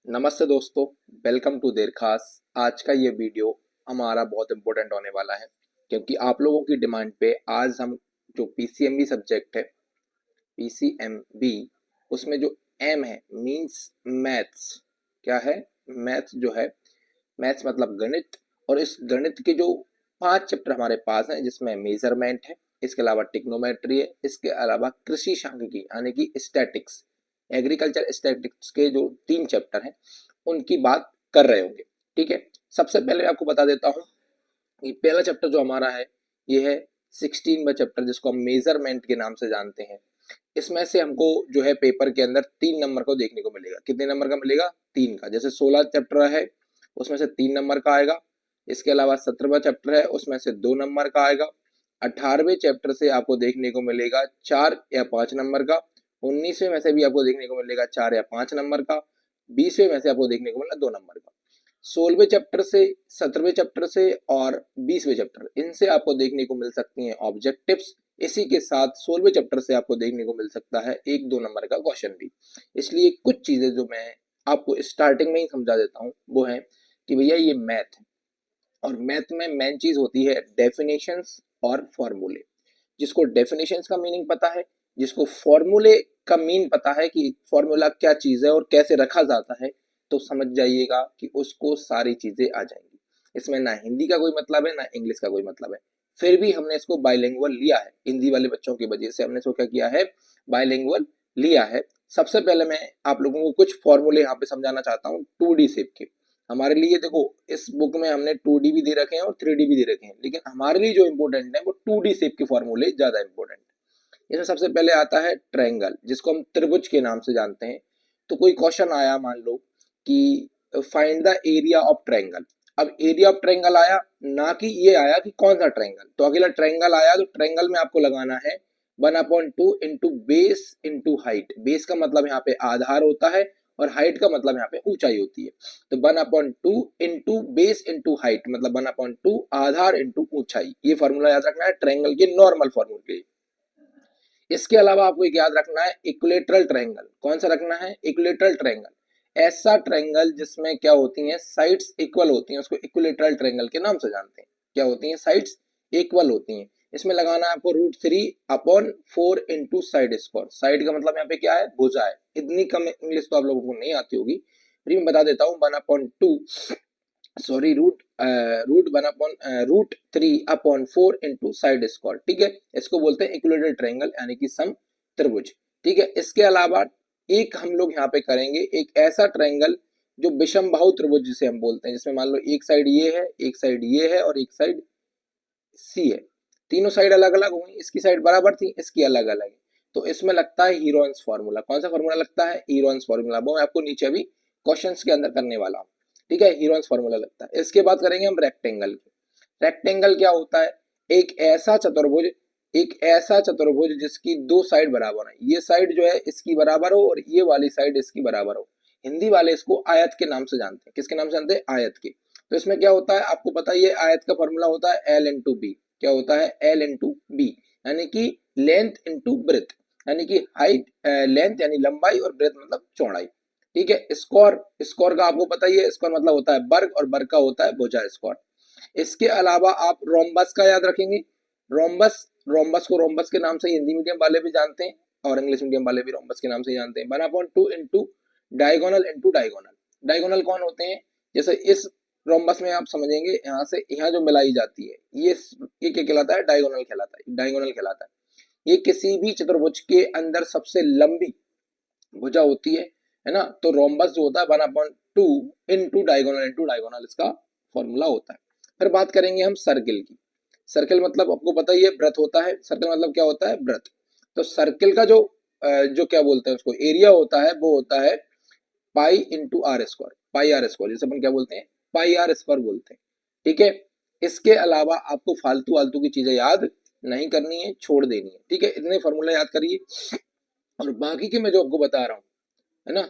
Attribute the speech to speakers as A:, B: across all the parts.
A: नमस्ते दोस्तों, welcome to देर खास। आज का ये वीडियो हमारा बहुत इम्पोर्टेंट होने वाला है क्योंकि आप लोगों की डिमांड पे आज हम जो पीसीएमबी सब्जेक्ट है, पीसीएमबी, उसमें जो एम है मींस मैथ्स। क्या है? मैथ्स जो है, मैथ्स मतलब गणित। और इस गणित के जो 5 चैप्टर हमारे पास हैं, जिसमें मेजरमेंट है, इसके अलावा टिग्नोमेट्री है, इसके अलावा कृषि सांख्यिकी यानी कि स्टैटिक्स, एग्रीकल्चर स्टैटिक्स के जो 3 चैप्टर हैं उनकी बात कर रहे होंगे। ठीक है, सबसे पहले आपको बता देता हूँ कि पहला चैप्टर जो हमारा है ये है 16वां चैप्टर, जिसको हम मेजरमेंट के नाम से जानते हैं। इसमें से हमको जो है पेपर के अंदर 3 नंबर को देखने को मिलेगा। कितने नंबर का मिलेगा? 3 का। जैसे 16 चैप्टर है उसमें से 3 नंबर का आएगा। इसके अलावा 17वां चैप्टर है उसमें से 2 नंबर का आएगा। 18वें चैप्टर से आपको देखने को मिलेगा 4 या 5 नंबर का। 19वें में से भी आपको देखने को मिलेगा 4 या 5 नंबर का। 20वें में से आपको देखने को मिलेगा 2 नंबर का। 16वें चैप्टर से, 17वें चैप्टर से और 20वें चैप्टर, इनसे आपको देखने को मिल सकती हैं ऑब्जेक्टिव्स। इसी के साथ 16वें चैप्टर से आपको देखने को मिल सकता है 1-2 नंबर का क्वेश्चन भी। इसलिए कुछ चीजें जो मैं आपको स्टार्टिंग में ही समझा देता हूँ वो है कि भैया ये मैथ है, और मैथ में मेन चीज होती है डेफिनेशंस और फॉर्मूले। जिसको डेफिनेशंस का मीनिंग पता है, जिसको फॉर्मूले का मीन पता है कि फॉर्मूला क्या चीज है और कैसे रखा जाता है, तो समझ जाइएगा कि उसको सारी चीजें आ जाएंगी। इसमें ना हिंदी का कोई मतलब है ना इंग्लिश का कोई मतलब है। फिर भी हमने इसको बाइलिंगुअल लिया है। हिंदी वाले बच्चों की वजह से हमने इसको क्या किया है, बाइलिंगुअल लिया है। सबसे पहले मैं आप लोगों को कुछ फॉर्मूले यहाँ पे समझाना चाहता हूँ 2D शेप के। हमारे लिए देखो, इस बुक में हमने 2D भी दे रखे हैं और 3D भी दे रखे हैं, लेकिन हमारे लिए जो इंपॉर्टेंट है वो 2D शेप के फॉर्मूले ज्यादा इंपॉर्टेंट है। इसमें सबसे पहले आता है ट्रायंगल, जिसको हम त्रिभुज के नाम से जानते हैं। तो कोई क्वेश्चन आया, मान लो कि find the area of triangle. अब एरिया ऑफ ट्रायंगल आया, ना कि ये आया कि कौन सा ट्रायंगल। तो अगला ट्रायंगल आया तो ट्रायंगल में आपको लगाना है 1/2 into base into height. Base का मतलब यहाँ पे आधार होता है और हाइट का मतलब यहाँ पे ऊंचाई होती है। तो 1/2 इंटू बेस इंटू हाइट मतलब 1/2 आधार इंटू ऊंचाई। ये फॉर्मूला याद रखना है ट्रायंगल के नॉर्मल फॉर्मूले। इसके अलावा आपको एक याद रखना है इक्विलेटरल ट्रायंगल। कौन सा रखना है? Equilateral triangle. ऐसा ट्रायंगल जिसमें क्या होती हैं, साइड्स इक्वल होती हैं, उसको इक्विलेटरल ट्रायंगल के नाम से जानते हैं। क्या होती हैं? साइड्स इक्वल होती हैं। इसमें लगाना है आपको √3/4 इंटू साइड स्क्वायर। साइड का मतलब यहाँ पे क्या है? भुजा है। इतनी कम इंग्लिश तो आप लोगों को नहीं आती होगी, फिर मैं बता देता हूँ। 1/2 सॉरी √3/4 इंटू साइड स्क्वायर। ठीक है, इसको बोलते हैं इक्विलेटरल ट्रायंगल यानी कि सम त्रिभुज। ठीक है, इसके अलावा एक हम लोग यहाँ पे करेंगे एक ऐसा ट्रायंगल जो विषम बाहु त्रिभुज जिसे हम बोलते हैं, जिसमें मान लो एक साइड ये है, एक साइड ये है और एक साइड सी है। तीनों साइड अलग अलग हुई, इसकी साइड बराबर थी, इसकी अलग अलग है। तो इसमें लगता है हीरोन्स फार्मूला। कौन सा फार्मूला लगता है? Heron's formula. वो मैं आपको नीचे अभी क्वेश्चंस के अंदर करने वाला हूँ। ठीक है, हीरोन्स फार्मूला लगता है। इसके बाद करेंगे हम रेक्टेंगल की। रेक्टेंगल क्या होता है? एक ऐसा चतुर्भुज जिसकी 2 साइड बराबर है। ये साइड जो है इसकी बराबर हो और ये वाली साइड इसकी बराबर हो। हिंदी वाले इसको आयत के नाम से जानते हैं। किसके नाम से जानते हैं? आयत के। तो इसमें क्या होता है आपको पता है, ये आयत का फॉर्मूला होता है L इंटू बी। क्या होता है? L इंटू बी, यानी कि लेंथ इंटू ब्रेथ, यानी कि हाइट, लेंथ यानी लंबाई और ब्रेथ मतलब चौड़ाई। ठीक है, स्क्वायर, स्क्वायर का आपको पता ही है, स्क्वायर मतलब होता है वर्ग और वर्ग का होता है भुजा स्क्वायर। इसके अलावा आप रोम्बस का याद रखेंगे। रोम्बस, रोम्बस को रोम्बस के नाम से हिंदी मीडियम वाले भी जानते हैं और इंग्लिश मीडियम वाले भी रोम्बस के नाम से जानते हैं। 1/2 into diagonal into diagonal. Diagonal कौन होते हैं? जैसे इस रोम्बस में आप समझेंगे, यहाँ से यहाँ जो मिलाई जाती है ये क्या कहलाता है? डायगोनल कहलाता है। डायगोनल कहलाता है। ये किसी भी चतुर्भुज के अंदर सबसे लंबी भुजा होती है ना। तो रोम्बस जो होता है 1/2 इंटू डायगोनल इसका फॉर्मूला होता है। फिर बात करेंगे हम सर्किल की। सर्किल मतलब आपको पता ही है वृत्त होता है। सर्किल मतलब क्या होता है? वृत्त। तो सर्किल का जो क्या बोलते हैं उसको, एरिया होता है, वो होता है pi into r square. Pi r square जिसे अपन क्या बोलते हैं? पाई आर स्क्वायर बोलते हैं। ठीक है, इसके अलावा आपको फालतू वालतू की चीजें याद नहीं करनी है, छोड़ देनी है। ठीक है, इतने फॉर्मूला याद करिए और बाकी के मैं जो आपको बता रहा हूँ, है ना,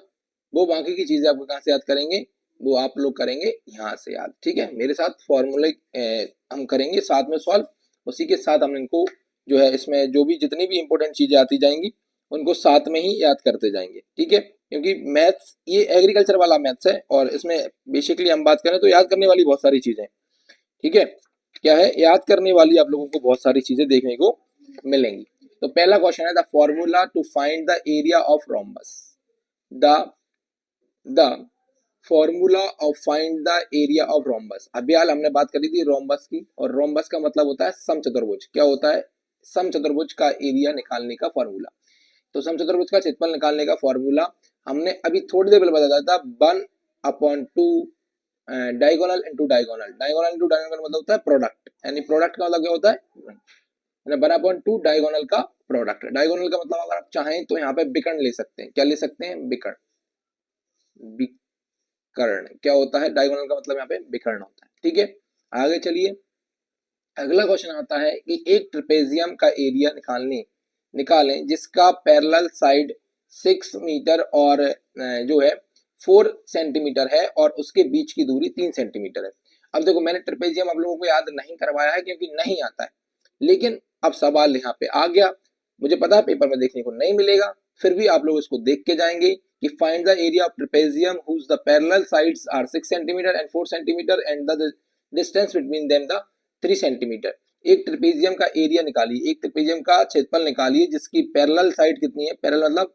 A: वो बाकी की चीजें आपको कहाँ से याद करेंगे? वो आप लोग करेंगे यहाँ से याद। ठीक है, मेरे साथ फॉर्मूले हम करेंगे साथ में सॉल्व। उसी के साथ हम इनको जो है, इसमें जो भी जितनी भी इंपॉर्टेंट चीजें आती जाएंगी उनको साथ में ही याद करते जाएंगे। ठीक है, क्योंकि मैथ्स ये एग्रीकल्चर वाला मैथ्स है और इसमें बेसिकली हम बात करें तो याद करने वाली बहुत सारी चीजें, ठीक है, क्या है, याद करने वाली आप लोगों को बहुत सारी चीजें देखने को मिलेंगी। तो पहला क्वेश्चन है the formula to find the area of rhombus. The the formula of find the area of rhombus. अभी हाल हमने बात करी थी रोम्बस की, और रोम्बस का मतलब होता है समचतुर्भुज। क्या होता है? समचतुर्भुज का एरिया निकालने का फॉर्मूला। तो समचतुर्भुज का क्षेत्रफल निकालने का फॉर्मूला हमने अभी थोड़ी देर पहले बताया था, 1/2 diagonal into diagonal. Diagonal into diagonal मतलब होता है प्रोडक्ट, यानी प्रोडक्ट का मतलब क्या होता है, 1/2 डायगोनल का प्रोडक्ट। डायगोनल का मतलब अगर आप चाहें तो यहाँ पे विकर्ण ले सकते हैं। क्या ले सकते हैं? विकर्ण। विकर्ण क्या होता है? डायगोनल का मतलब यहाँ पे विकर्ण होता है, ठीक है। आगे चलिए, अगला क्वेश्चन आता है कि एक ट्रेपेजियम का एरिया निकालें जिसका पैरेलल साइड 6 मीटर और जो है 4 सेंटीमीटर है और उसके बीच की दूरी 3 सेंटीमीटर है। अब देखो, मैंने ट्रेपेजियम आप लोगों को याद नहीं करवाया है क्योंकि नहीं आता है, लेकिन अब सवाल यहाँ पे आ गया। मुझे पता है पेपर में देखने को नहीं मिलेगा, फिर भी आप लोग इसको देख के जाएंगे कि find the area of trapezium whose the parallel sides are 6 centimetre and 4 centimetre and the distance between them the 3 centimetre. एक ट्रेपेजियम का एरिया निकालिए, एक ट्रेपेजियम का क्षेत्रफल निकालिए जिसकी पैरेलल साइड कितनी है, पैरेलल मतलब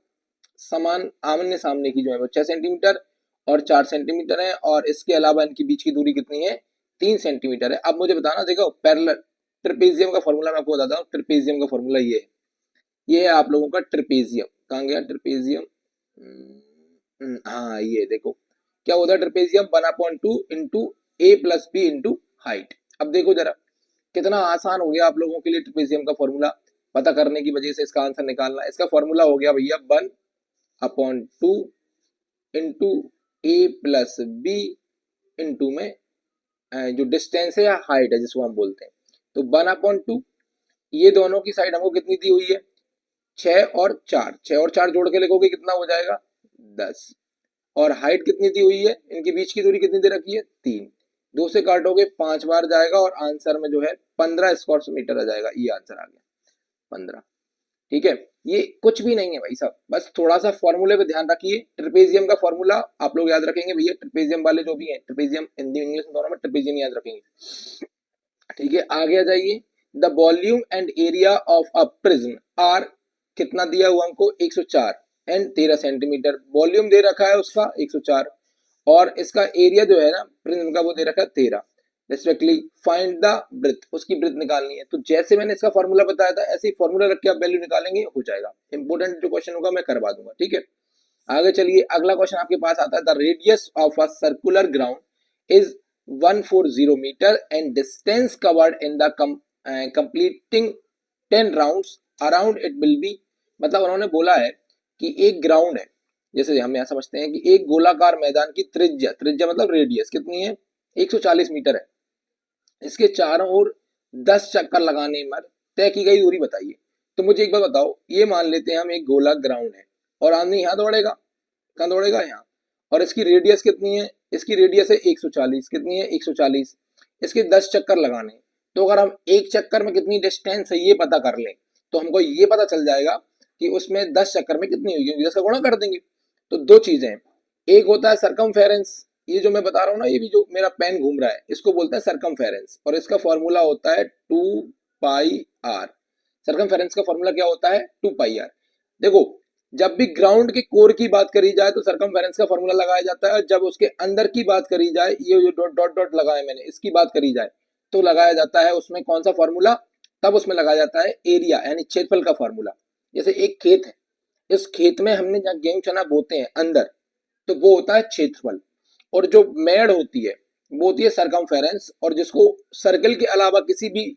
A: समान आमने सामने की जो है वो 6 सेंटीमीटर और 4 सेंटीमीटर है, और इसके अलावा इनके बीच की दूरी कितनी है, 3 सेंटीमीटर है। अब मुझे बताना, देखो पैरेलल ट्रेपेजियम का फॉर्मूला मैं आपको बताता हूँ। ट्रेपेजियम का फॉर्मूला ये है आप लोगों का ट्रेपेजियम। कहाँ गया ट्रेपेजियम? हाँ, ये देखो क्या होता है ट्रेपेजियम, 1/2 इंटू ए प्लस बी इंटू हाइट। अब देखो जरा कितना आसान हो गया आप लोगों के लिए ट्रेपेजियम का फॉर्मूला पता करने की वजह से इसका आंसर निकालना। इसका फॉर्मूला हो गया भैया 1/2 इंटू ए प्लस बी इंटू में जो डिस्टेंस है या हाइट है जिसको हम बोलते हैं, तो 1/2, ये दोनों की साइड हमको कितनी दी हुई है, 6 और 4, 6 और 4 जोड़ के लिखोगे कितना हो जाएगा, 10। और हाइट कितनी दी हुई है, इनके बीच की दूरी कितनी दे रखी है, 3। 2 से काटोगे 5 बार जाएगा और आंसर में जो है 15 स्क्वायर मीटर आ जाएगा। ये आंसर आ गया 15, ठीक है। ये कुछ भी नहीं है भाई साहब, बस थोड़ा सा फॉर्मूले पे ध्यान रखिए। ट्रेपेजियम का फॉर्मूला आप लोग याद रखेंगे भैया, ट्रेपेजियम वाले जो भी हैं, ट्रेपेजियम हिंदी इंग्लिश दोनों में ट्रेपेजियम याद रखेंगे, ठीक है। आगे आ जाइए, the volume and area of a prism are, कितना दिया हुआ हमको, 104 एंड 13 सेंटीमीटर। वॉल्यूम दे रखा है उसका 104 और इसका एरिया जो है ना प्रिज्म का वो दे रखा है 13। रेस्पेक्टली फाइंड द ब्रेथ, उसकी ब्रेथ निकालनी है। तो जैसे मैंने इसका फॉर्मूला बताया था ऐसे ही फॉर्मूला रख के आप वैल्यू निकालेंगे, हो जाएगा। इंपोर्टेंट जो क्वेश्चन होगा मैं करवा दूंगा, ठीक है। आगे चलिए, अगला क्वेश्चन आपके पास आता है, the radius of a circular ground is 140 metre and distance covered in the completing 10 rounds around it will be. मतलब उन्होंने बोला है कि एक ग्राउंड है, जैसे हम यहाँ समझते हैं कि एक गोलाकार मैदान की त्रिज्या, त्रिज्या मतलब रेडियस कितनी है, 140 मीटर है, इसके चारों ओर 10 चक्कर लगाने पर तय की गई दूरी बताइए। तो मुझे एक बात बताओ, ये मान लेते हैं हम एक गोला ग्राउंड है और आदमी यहाँ दौड़ेगा, कहाँ दौड़ेगा, यहाँ, और इसकी रेडियस कितनी है, इसकी रेडियस है 140, कितनी है 140, इसके 10 चक्कर लगाने। तो अगर हम एक चक्कर में कितनी डिस्टेंस है ये पता कर लें तो हमको ये पता चल जाएगा कि उसमें 10 चक्कर में कितनी होगी, 10 का गुणा कर देंगे। तो दो चीजें हैं, एक होता है सरकमफेरेंस, ये जो मैं बता रहा हूँ ना, ये भी जो मेरा पेन घूम रहा है इसको बोलते हैं सरकमफेरेंस, और इसका फॉर्मूला होता है 2πr। सरकमफेरेंस का फॉर्मूला क्या होता है, 2πr। देखो, जब भी ग्राउंड के कोर की बात करी जाए तो सरकमफेरेंस का फॉर्मूला लगाया जाता है, और जब उसके अंदर की बात करी जाए, ये जो डॉट डॉट डॉट लगाए मैंने, इसकी बात करी जाए तो लगाया जाता है उसमें कौन सा फॉर्मूला, तब उसमें लगाया जाता है एरिया यानी क्षेत्रफल का फॉर्मूला। जैसे एक खेत है, इस खेत में हमने जहाँ गेहूं चना बोते हैं अंदर, तो वो होता है क्षेत्रफल, और जो मेड़ होती है वो होती है सरकमफेरेंस, और जिसको सर्कल के अलावा किसी भी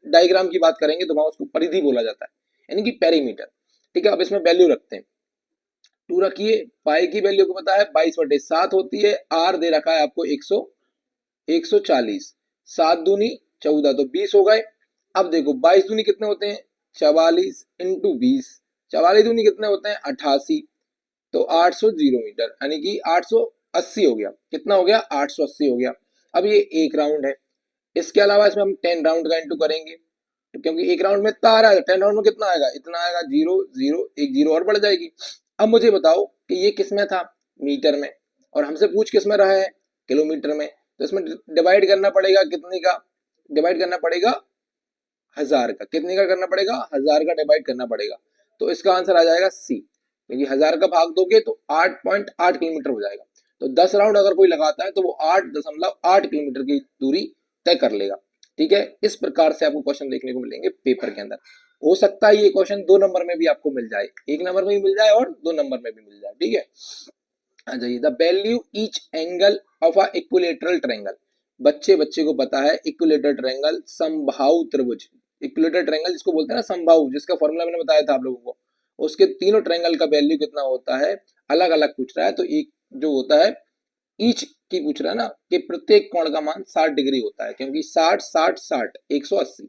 A: डायग्राम की बात करेंगे तो वहां उसको परिधि बोला जाता है, यानी कि पेरीमीटर, ठीक है। अब इसमें वैल्यू रखते हैं, 2 रखिए, पाई की वैल्यू को पता है 22/7 होती है, आर दे रखा है आपको 140, 7 दूनी 14 तो 20 हो गए। अब देखो 22 दूनी कितने होते हैं, 44 इंटू 20, 44 दूनी कितने होते हैं 88, तो 800 मीटर यानी कि 880 हो गया। कितना हो गया, 880 हो गया। अब ये एक राउंड है, इसके अलावा इसमें हम 10 राउंड का इंटू करेंगे, तो क्योंकि एक राउंड में इतना आ रहा है, 10 राउंड में कितना आएगा, इतना आएगा, 0 0 एक 0 और बढ़ जाएगी। अब मुझे बताओ कि ये किस में था, मीटर में, और हमसे पूछ किस में रहा है, किलोमीटर में। तो इसमें डिवाइड करना पड़ेगा कितने का, डिवाइड करना पड़ेगा 1000 का। कितने का करना पड़ेगा, 1000 का डिवाइड करना पड़ेगा। तो इसका आंसर आ जाएगा सी, क्योंकि 1000 का भाग दोगे तो 8.8 किलोमीटर हो जाएगा। तो 10 राउंड अगर कोई लगाता है तो वो 8.8 किलोमीटर की दूरी तय कर लेगा। ठीक है, इस प्रकार से आपको क्वेश्चन देखने को मिलेंगे पेपर के अंदर। हो सकता है ये क्वेश्चन 2 नंबर में भी आपको मिल जाए, 1 नंबर में भी मिल जाए और 2 नंबर में भी मिल जाए। ठीक है, आ जाइए, the value each angle of a equilateral triangle. बच्चे बच्चे को पता है इक्विलेटरल ट्रायंगल समबाहु त्रिभुज, इक्विलेटरल ट्रायंगल जिसको बोलते हैं ना समबाहु, जिसका फॉर्मूला मैंने बताया था आप लोगों को, उसके तीनों ट्रायंगल का वैल्यू कितना होता है अलग अलग पूछ रहा है। तो एक जो होता है ईच की पूछ रहा है ना, कि प्रत्येक कोण का मान 60 डिग्री होता है, क्योंकि 60 60 60 180।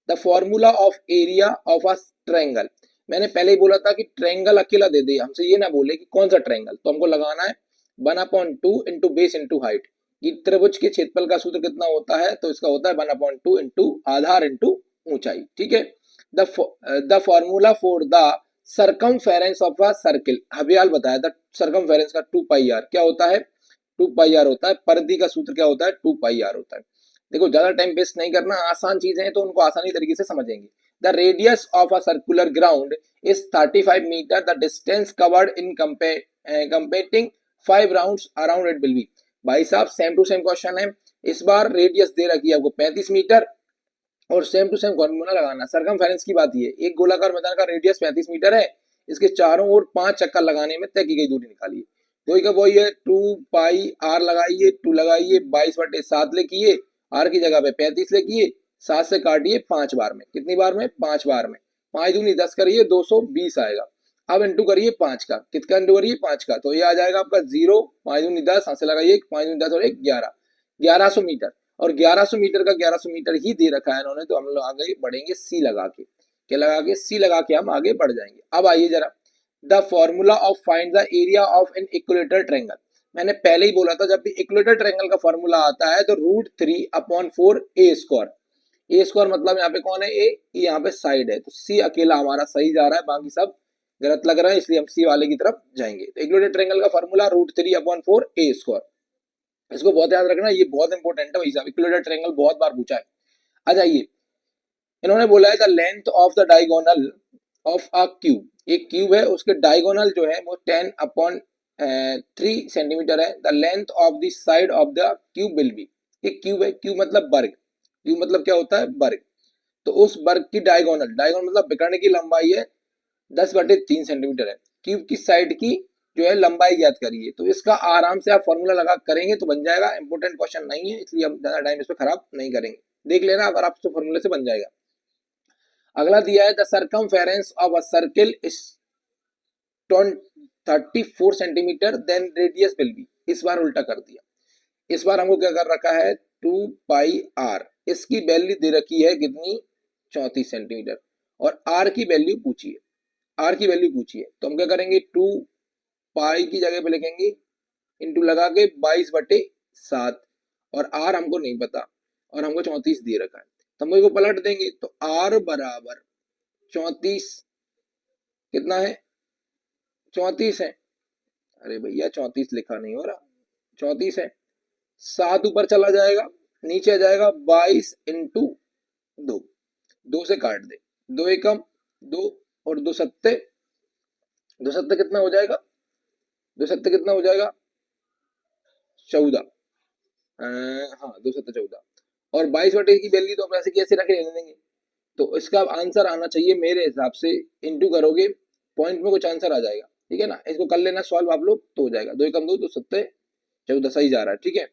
A: The formula of area of a triangle, मैंने पहले ही बोला था कि ट्रायंगल अकेला दे दे, हमसे ये ना बोले कि कौन सा ट्रायंगल, तो हमको लगाना है 1/2 इंटू बेस इंटू हाइट। कि त्रिभुज के क्षेत्रफल का सूत्र कितना होता है, तो इसका होता है 1/2 इंटू आधार इंटू ऊंचाई। ठीक है, the formula for the circumference of a circle, हबियाल बताया था सरकमफेरेंस का 2 पाई आर क्या होता है, 2 पाई आर होता है। परिधि का सूत्र क्या होता है, 2 पाई आर होता है। देखो ज्यादा टाइम वेस्ट नहीं करना, आसान चीजें हैं तो उनको आसानी तरीके से समझेंगे। The radius of a circular ground is 35 metre, the distance covered in competing 5 rounds around it will be. भाई साहब सेम टू सेम क्वेश्चन है, इस बार रेडियस दे रखी है आपको 35 मीटर और सेम टू सेम फॉर्मूला लगाना। सरकमफेरेंस की बात ये, एक गोलाकार मैदान का रेडियस 35 मीटर है, इसके चारों ओर 5 चक्कर लगाने में तय की गई दूरी निकालिए। वही का वही है, 2 पाई आर लगाइए, 2 लगाइए, 22/7 लिखिए, आर की जगह पे 35 लिखिए, 7 से काटिए 5 बार में, कितनी बार में, 5 बार में, 5 दूनी 10 करिए 220 आएगा। अब इंटू करिए 5 का, कितना इंटू करिए 5 का, तो ये आ जाएगा आपका 0, 5 दूनी 10, 7 से लगाइए 5 दूनी 10 और 1 11, 1100 मीटर। और 1100 मीटर का 1100 मीटर ही दे रखा है इन्होंने, तो हम लोग आगे बढ़ेंगे सी लगा के, क्या लगा के, सी लगा के हम आगे बढ़ जाएंगे। अब आइए जरा, the formula of find the area of an equilateral triangle. मैंने पहले ही बोला था जब भी इक्विलेटरल ट्रायंगल का फॉर्मूला आता है तो √3/4 ए स्क्वायर। ए स्क्वायर मतलब यहाँ पे कौन है, ए यहाँ पे साइड है, तो सी अकेला हमारा सही जा रहा है, बाकी सब गलत लग रहा है, इसलिए हम सी वाले की तरफ जाएंगे। तो इक्विलेटरल ट्रायंगल का फॉर्मूला √3/4 ए स्क्वायर, इसको बहुत याद रखना, ये बहुत इंपॉर्टेंट है भाई साहब, इक्विलेटरल ट्रायंगल बहुत बार पूछा है। आ जाइए, इन्होंने बोला है the length of the diagonal of a cube, एक क्यूब है उसके डायगोनल जो है वो 10/3 सेंटीमीटर है। The length of the side of the cube will be, एक क्यूब है, क्यूब मतलब वर्ग, क्यूब मतलब क्या होता है, वर्ग। तो उस वर्ग की डायगोनल, डायगोनल मतलब विकर्ण की लंबाई है 10/3 सेंटीमीटर है। क्यूब की साइड की जो है लंबाई ज्ञात करिए। तो इसका आराम से आप फॉर्मूला लगा करेंगे तो बन जाएगा, इंपोर्टेंट क्वेश्चन नहीं है इसलिए हम ज्यादा टाइम इस पर खराब नहीं करेंगे, देख लेना अगर आप फॉर्मूले से बन जाएगा। अगला दिया है the circumference of a circle is 34 centimetre then radius will be. इस बार उल्टा कर दिया, इस बार हमको क्या कर रखा है 2 पाई आर, इसकी वैल्यू दे रखी है कितनी 34 सेंटीमीटर, और आर की वैल्यू पूछिए, आर की वैल्यू पूछिए। तो हम क्या करेंगे 2 पाई की जगह पे लिखेंगे इंटू लगा के 22/7, और आर हमको नहीं पता और हमको 34 दे रखा है, तो हम इसको पलट देंगे तो आर बराबर 34 कितना है, 34 है, अरे भैया 34 लिखा नहीं हो रहा, 34 है, 7 ऊपर चला जाएगा, नीचे आ जाएगा 22 इंटू 2, 2 से काट दे, 2 एकम 2 और 2 सत्ते, 2 सत्ते कितना हो जाएगा, 2 सत्ते कितना हो जाएगा 14, हाँ 2 सत्ते 14, और 22/8 की वैल्यू तो हम ऐसे कैसे रखे रहने देंगे। तो इसका आंसर आना चाहिए मेरे हिसाब से, इंटू करोगे पॉइंट में कुछ आंसर आ जाएगा, ठीक है ना, इसको कर लेना सॉल्व आप लोग तो हो जाएगा, 2 एकम 2, 2 सत्ते 14 सही जा रहा है, ठीक है।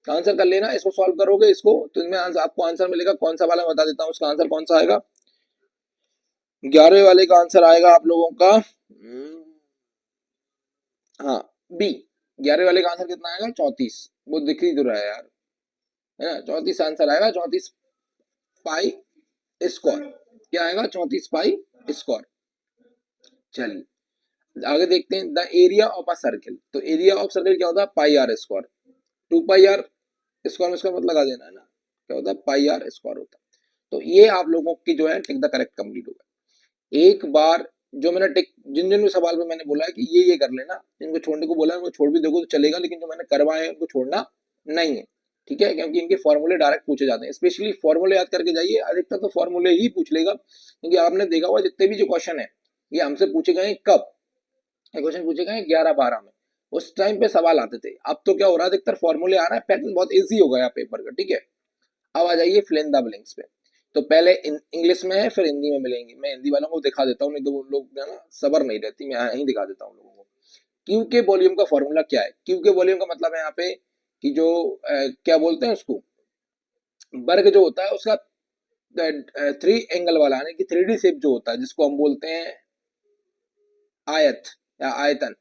A: आंसर कर लेना, इसको सॉल्व करोगे इसको तो इनमें आपको आंसर मिलेगा, कौन सा वाला मैं बता देता हूँ उसका आंसर कौन सा आएगा। 11वें वाले का आंसर आएगा आप लोगों का हाँ बी, 11वें वाले का आंसर कितना आएगा 34, वो दिख ही तो रहा है यार, है ना, 34 आंसर आएगा, 34 पाई स्क्वायर, क्या आएगा 34 पाई स्क्वायर। चलिए आगे देखते हैं, the area of a circle, तो एरिया ऑफ सर्किल क्या होता है pi r square, 2 pi r square में इसका मतलब लगा देना है ना, क्या होता है पाई आर स्क्वायर होता है। तो ये आप लोगों की जो है टिक द करेक्ट कंप्लीट होगा। एक बार जो मैंने टिक जिन जिन सवाल पे मैंने बोला है कि ये कर लेना, जिनको छोड़ने को बोला है उनको छोड़ भी देखो तो चलेगा, लेकिन जो मैंने करवाए हैं उनको छोड़ना नहीं है, ठीक है, क्योंकि इनके फॉर्मूले डायरेक्ट पूछे जाते हैं। स्पेशली फॉर्मूले याद करके जाइए, अधिकतर तो फॉर्मूले ही पूछ लेगा, क्योंकि आपने देखा हुआ जितने भी जो क्वेश्चन है ये हमसे पूछे गए कब, ये क्वेश्चन पूछे गए 11-12 में, उस टाइम पे सवाल आते थे। अब तो क्या हो रहा है, अधिकतर फॉर्मूले आ रहा है, पैटर्न बहुत ईजी हो गया पेपर का, ठीक है। अब आ जाइए फिल इन द ब्लैंक्स पे। तो पहले इंग्लिश में है, फिर हिंदी में मिलेंगे। मैं हिंदी वालों को दिखा देता हूँ, नहीं तो वो लोग ना सबर नहीं रहती, मैं यहीं दिखा देता हूँ लोगों को। क्यू के वॉल्यूम का फॉर्मूला क्या है? क्यू के वॉल्यूम का मतलब है यहाँ पे कि जो क्या बोलते हैं उसको, वर्ग जो होता है उसका थ्री एंगल वाला, यानी कि 3D शेप जो होता है, जिसको हम बोलते हैं आयत या आयतन।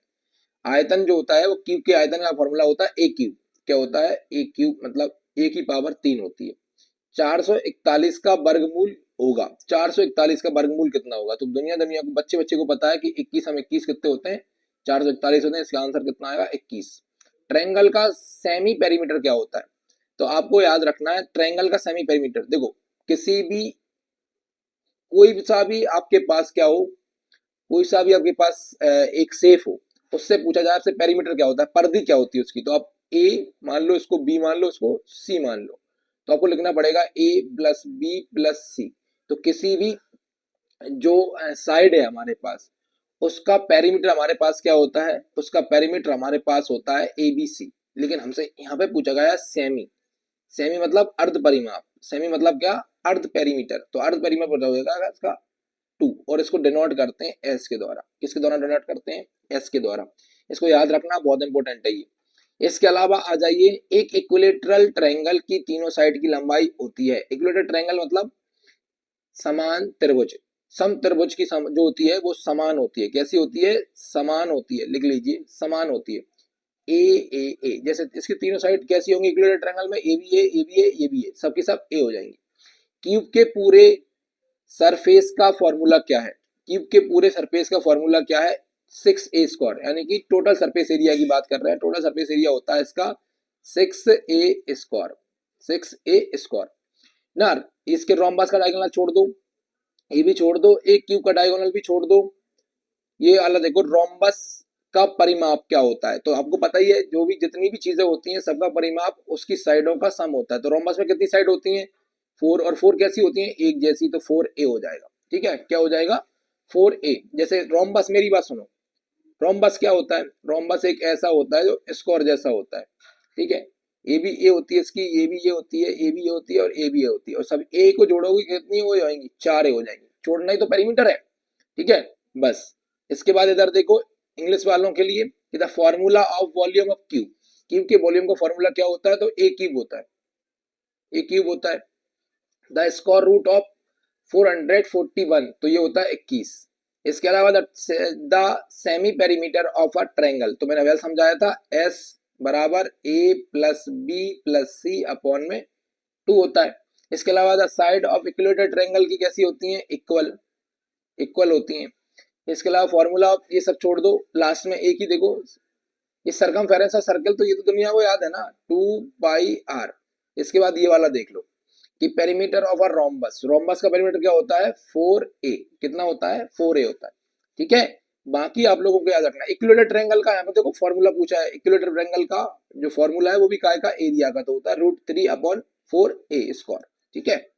A: आयतन जो होता है वो क्यूब के आयतन का फॉर्मूला होता है ए क्यूब। क्या होता है? ए क्यूब मतलब ए की पावर 3 होती है। 441 का वर्गमूल होगा। 441 का वर्गमूल कितना होगा? तो दुनिया दुनिया को बच्चे बच्चे को पता है कि 21 हम 21 कितने होते हैं? 441 होते हैं। इसका आंसर कितना आएगा? 21। ट्रायंगल का सेमी पेरीमीटर क्या होता है? तो आपको याद रखना है ट्रायंगल का सेमी पेरीमीटर। देखो, किसी भी कोई सा भी आपके पास क्या हो, कोई सा भी आपके पास एक सेफ हो, उससे पूछा जाए आपसे पेरीमीटर क्या होता है, परिधि क्या होती है उसकी, तो आप ए मान लो, इसको बी मान लो, इसको सी मान लो, तो आपको लिखना पड़ेगा ए प्लस बी प्लस सी। तो किसी भी जो साइड है हमारे पास, उसका पेरीमीटर हमारे पास क्या होता है? उसका पेरीमीटर हमारे पास होता है ए बी सी। लेकिन हमसे यहाँ पे पूछा गया सेमी। सेमी मतलब अर्ध परिमाप। सेमी मतलब क्या? अर्ध पेरीमीटर। तो अर्ध पेरीमीटर हो जाएगा इसका 2, और इसको डिनोट करते हैं एस के द्वारा। किसके द्वारा डिनोट करते हैं? एस के द्वारा। इसको याद रखना, बहुत इंपॉर्टेंट है ये। इसके अलावा आ जाइए, एक इक्विलेटरल ट्रायंगल की तीनों साइड की लंबाई होती है। इक्विलेटरल ट्रायंगल मतलब समान त्रिभुज। सम त्रिभुज की जो होती है वो समान होती है। कैसी होती है? समान होती है। लिख लीजिए, समान होती है। ए जैसे इसकी तीनों साइड कैसी होंगी इक्विलेटरल ट्रायंगल में? ए भी है, ये भी है, ये भी है, सबके सब ए हो जाएंगे। क्यूब के पूरे सरफेस का फॉर्मूला क्या है? क्यूब के पूरे सरफेस का फॉर्मूला क्या है? 6a², यानी कि टोटल सरफेस एरिया की बात कर रहे हैं। टोटल सरफेस एरिया होता है इसका 6a²। 6a²। ना, इसके रोम्बस का डायगोनल छोड़ दो, ये भी छोड़ दो, एक क्यूब का डायगोनल भी छोड़ दो। ये अलग देखो, रोम्बस का परिमाप क्या होता है? तो आपको पता ही है, जो भी जितनी भी चीजें होती हैं सबका परिमाप उसकी साइडों का सम होता है। तो रोम्बस में कितनी साइड होती हैं? 4, और 4 कैसी होती हैं? एक जैसी। तो 4a हो जाएगा। ठीक है, क्या हो जाएगा? 4a। जैसे रोम्बस, मेरी बात सुनो, रोम्बस क्या होता है? रोम्बस एक ऐसा होता है जो स्क्वायर जैसा होता है, ठीक है। ए भी ए होती है इसकी, ये भी ये होती है, ए भी ये होती है, और ए भी ये होती है, और सब ए को जोड़ोगे कितनी हो जाएंगी? 4 ए हो जाएंगी। छोड़ना ही तो पेरीमीटर है, ठीक है, बस। इसके बाद इधर देखो, इंग्लिश वालों के लिए, the formula of volume of cube. Cube के वॉल्यूम का फॉर्मूला क्या होता है? तो ए क्यूब होता है। ए क्यूब होता है। द स्क्वायर रूट ऑफ 441, तो ये होता है 21। इसके अलावा the semi perimeter of a triangle, तो मैंने वेल समझाया था, एस बराबर ए प्लस बी प्लस सी अपॉन में 2 होता है। इसके अलावा the side of equilateral triangle की कैसी होती हैं? इक्वल, इक्वल होती हैं। इसके अलावा फॉर्मूला ये सब छोड़ दो, लास्ट में एक ही देखो, ये सरकमफेरेंस ऑफ सर्कल, तो ये तो दुनिया को याद है ना, 2πr। इसके बाद ये वाला देख लो कि perimeter of a rhombus. Rhombus का पेरीमीटर क्या होता है? 4a। कितना होता है? 4a होता है, ठीक है। बाकी आप लोगों को याद रखना, इक्विलेटरल ट्रायंगल का यहाँ पे देखो फॉर्मूला पूछा है। इक्विलेटरल ट्रायंगल का जो फॉर्मूला है वो भी काय का? एरिया का, तो होता है √3/4a², ठीक है।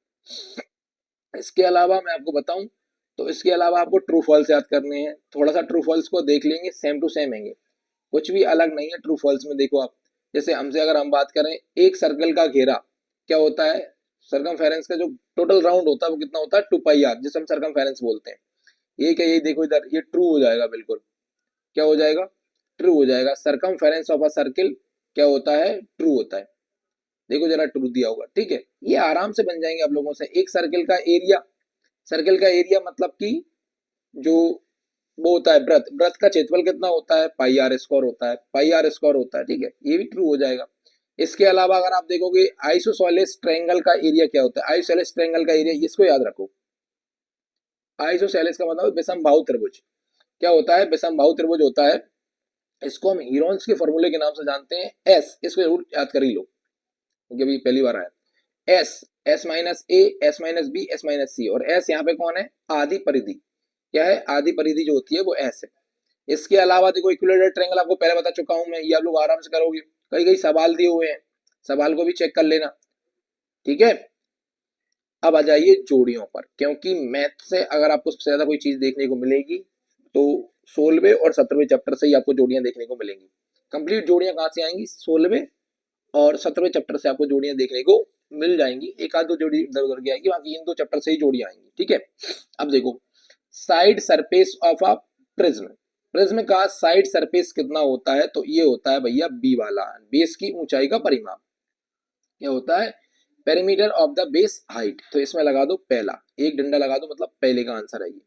A: इसके अलावा मैं आपको बताऊं, तो इसके अलावा आपको ट्रू फॉल्स याद करने हैं। थोड़ा सा ट्रू फॉल्स को देख लेंगे, सेम टू सेम हैंगे, कुछ भी अलग नहीं है ट्रू फॉल्स में। देखो आप, जैसे हमसे अगर हम बात करें, एक सर्कल का घेरा क्या होता है? सरकमफेरेंस का जो टोटल राउंड होता है वो कितना होता है? 2πr, जिसे हम सरकमफेरेंस बोलते हैं। ये क्या, ये देखो इधर, ये ट्रू हो जाएगा बिल्कुल। क्या हो जाएगा? ट्रू हो जाएगा। सरकमफेरेंस ऑफ अ सर्किल क्या होता है? ट्रू होता है। देखो जरा, ट्रू दिया होगा, ठीक है। ये आराम से बन जाएंगे आप लोगों से। एक सर्किल का एरिया, सर्किल का एरिया मतलब कि जो वो होता है वृत्त, वृत्त का क्षेत्रफल कितना होता है? πr² होता है, πr² होता है, ठीक है, ये भी ट्रू हो जाएगा। इसके अलावा अगर आप देखोगे, आइसोसेलेस ट्रायंगल का एरिया क्या होता है? आइसोसेलेस ट्रायंगल का एरिया, इसको याद रखो। आइसोसेलेस का मतलब विषमबाहु त्रिभुज। क्या होता है? विषमबाहु त्रिभुज होता है। इसको हम हीरोन्स के फॉर्मूले के नाम से जानते हैं, एस। इसको जरूर याद कर ही लो, क्योंकि अभी पहली बार आया। S, s minus a, s minus b, s minus c, और एस यहाँ पे कौन है? आदि परिधि। क्या है, आधी परिधि जो होती है वो एस है। इसके अलावा देखो इक्विलेटरल ट्रायंगल आपको पहले बता चुका हूं मैं, ये आप लोग आराम से करोगे, कई कई सवाल दिए हुए हैं, सवाल को भी चेक कर लेना, ठीक है। अब आ जाइए जोड़ियों पर, क्योंकि मैथ से अगर आपको सबसे ज्यादा कोई चीज देखने को मिलेगी तो 16वें और 17वें चैप्टर से ही आपको जोड़ियां देखने को मिलेंगी। कंप्लीट जोड़ियां कहाँ से आएंगी, 16वें और 17वें चैप्टर से आपको जोड़ियां देखने को मिल जाएंगी, एक आध दो जोड़ी इधर उधर की आएगी, बाकी इन दो चैप्टर से ही जोड़ियां आएंगी, ठीक है। अब देखो side surface of a prism, prism का साइड सरफेस कितना होता है, तो ये होता है भैया बी वाला, बेस की ऊंचाई का परिमाप। क्या होता है, perimeter of the base height, तो इसमें लगा दो पहला, एक डंडा लगा दो, मतलब पहले का आंसर है ये।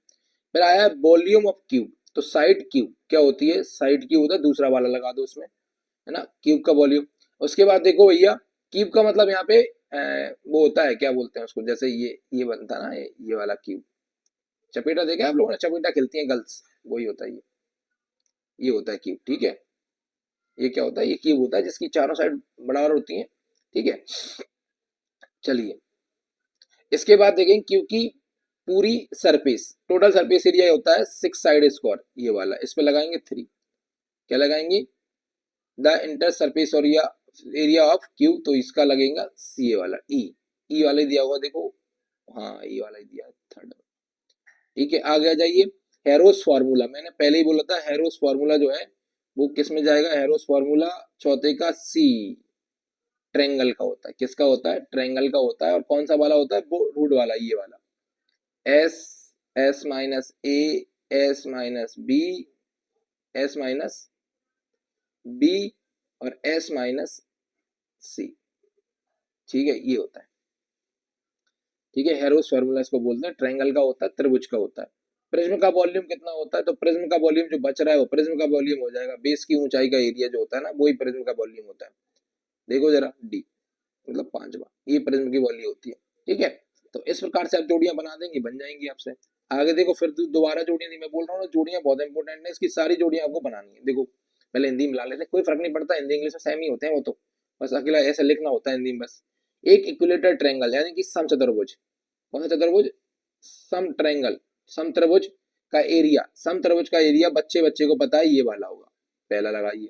A: फिर आया है वॉल्यूम ऑफ क्यूब, तो साइड क्यूब क्या होती है, साइड क्यूब होता है, दूसरा वाला लगा दो इसमें, है ना, क्यूब का वॉल्यूम। उसके बाद देखो भैया क्यूब का मतलब यहाँ पे वो होता है, क्या बोलते हैं उसको, जैसे ये बनता है ना, ये वाला क्यूब, चपेटा देखा आप लोगों ने, चपेटा खेलती हैं गर्ल्स, वही होता है ये होता है क्यूब, ठीक है। ये क्या होता है, ये क्यूब होता है जिसकी चारों साइड बराबर होती है, ठीक है। चलिए इसके बाद देखेंगे क्यूब की पूरी सरफेस, टोटल सरफेस एरिया होता है 6 साइड स्क्वायर, ये वाला, इस पे लगाएंगे 3, क्या लगाएंगे, the inter surface area of cube, तो इसका लगेगा सी वाला, ई वाला ही दिया हुआ देखो, हाँ ई वाला ही दिया थर्ड, ठीक है। आगे आ जाइए, हेरोस फार्मूला, मैंने पहले ही बोला था हेरोस फार्मूला जो है वो किस में जाएगा, हेरोस फार्मूला चौथे का सी, ट्रेंगल का होता है, किसका होता है, ट्रेंगल का होता है, और कौन सा वाला होता है, वो रूट वाला, ये वाला, s, s minus a, s minus b, s minus b और एस माइनस सी, ठीक है, ये होता है, ठीक है। हेरोस फार्मूला इसको बोलते हैं, ट्रायंगल का होता है, त्रिभुज का होता है। प्रिज्म का वॉल्यूम कितना होता है, तो प्रिज्म का वॉल्यूम जो बच रहा है वो प्रिज्म का वॉल्यूम हो जाएगा, बेस की ऊंचाई का एरिया जो होता है ना, वही प्रिज्म का वॉल्यूम होता है। देखो जरा डी, मतलब पांचवा, ये प्रिज्म की वॉल्यूम होती है, ठीक है। तो इस प्रकार से आप जोड़ियां बना देंगे, बन जाएंगी आपसे। आगे देखो फिर दोबारा जोड़ियां नहीं, मैं बोल रहा हूँ जोड़ियां बहुत इंपॉर्टेंट है, इसकी सारी जोड़ियां आपको बनानी है। देखो पहले हिंदी मिला लेते हैं, कोई फर्क नहीं पड़ता, हिंदी इंग्लिश में सेम ही होते हैं वो तो, बस अकेला ऐसे लिखना होता है हिंदी में बस। एक इक्विलेटर ट्रायंगल यानी कि समचतुर्भुज, कौन सा चतुर्भुज, सम ट्रायंगल, सम त्रिभुज का एरिया, सम त्रिभुज का एरिया बच्चे बच्चे को पता है ये वाला होगा, पहला लगाइए।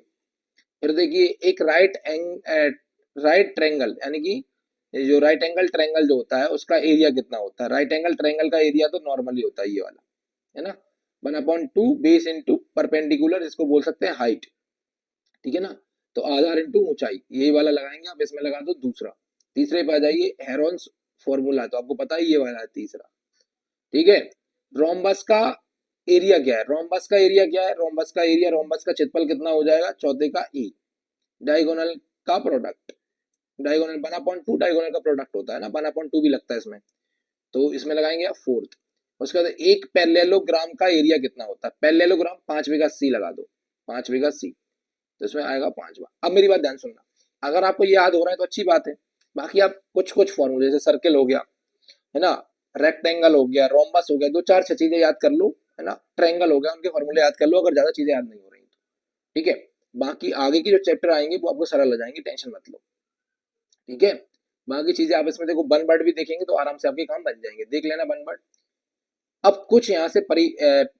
A: फिर देखिए एक राइट ट्रायंगल यानी कि जो राइट एंगल ट्रायंगल जो होता है उसका एरिया कितना होता है, राइट एंगल ट्रायंगल का एरिया तो नॉर्मली होता है ये वाला, है ना, 1/2 बेस इंटू परपेंडिकुलर, इसको बोल सकते हैं हाइट, ठीक है ना। तो आधार इंटू ऊंचाई, यही वाला लगाएंगे आप, इसमें लगा दो दूसरा। तीसरे पे आ जाइए, हेरोन्स फॉर्मूला, तो आपको पता है ये वाला है तीसरा, ठीक है। रोम्बस का एरिया क्या है, रोम्बस का एरिया क्या है, रोम्बस का एरिया, रोम्बस का क्षेत्रफल कितना हो जाएगा, चौथे का ई, डायगोनल का प्रोडक्ट, डायगोनल 1/2 डायगोनल का प्रोडक्ट होता है ना, 1/2 भी लगता है इसमें, तो इसमें लगाएंगे आप फोर्थ। उसके बाद एक पैरेललोग्राम का एरिया कितना होता है, पैरेललोग्राम 5 बीघा सी लगा दो, 5 बीघा सी, तो इसमें आएगा 5वां। अब मेरी बात ध्यान सुनना, अगर आपको याद हो रहा है तो अच्छी बात है, बाकी आप कुछ कुछ फॉर्मूले जैसे सर्किल हो गया, है ना, रेक्टेंगल हो गया, रोम्बस हो गया, दो चार छह चीजें याद कर लो, है ना, ट्रायंगल हो गया, उनके फॉर्मूले याद कर लो अगर ज्यादा चीजें याद नहीं हो रही तो, ठीक है। बाकी आगे की जो चैप्टर आएंगे वो आपको सरल हो जाएंगे, टेंशन मत लो, ठीक है। बाकी चीजें आप इसमें देखो, वन वर्ड भी देखेंगे तो आराम से आपके काम बन जाएंगे, देख लेना वन वर्ड। अब कुछ यहाँ से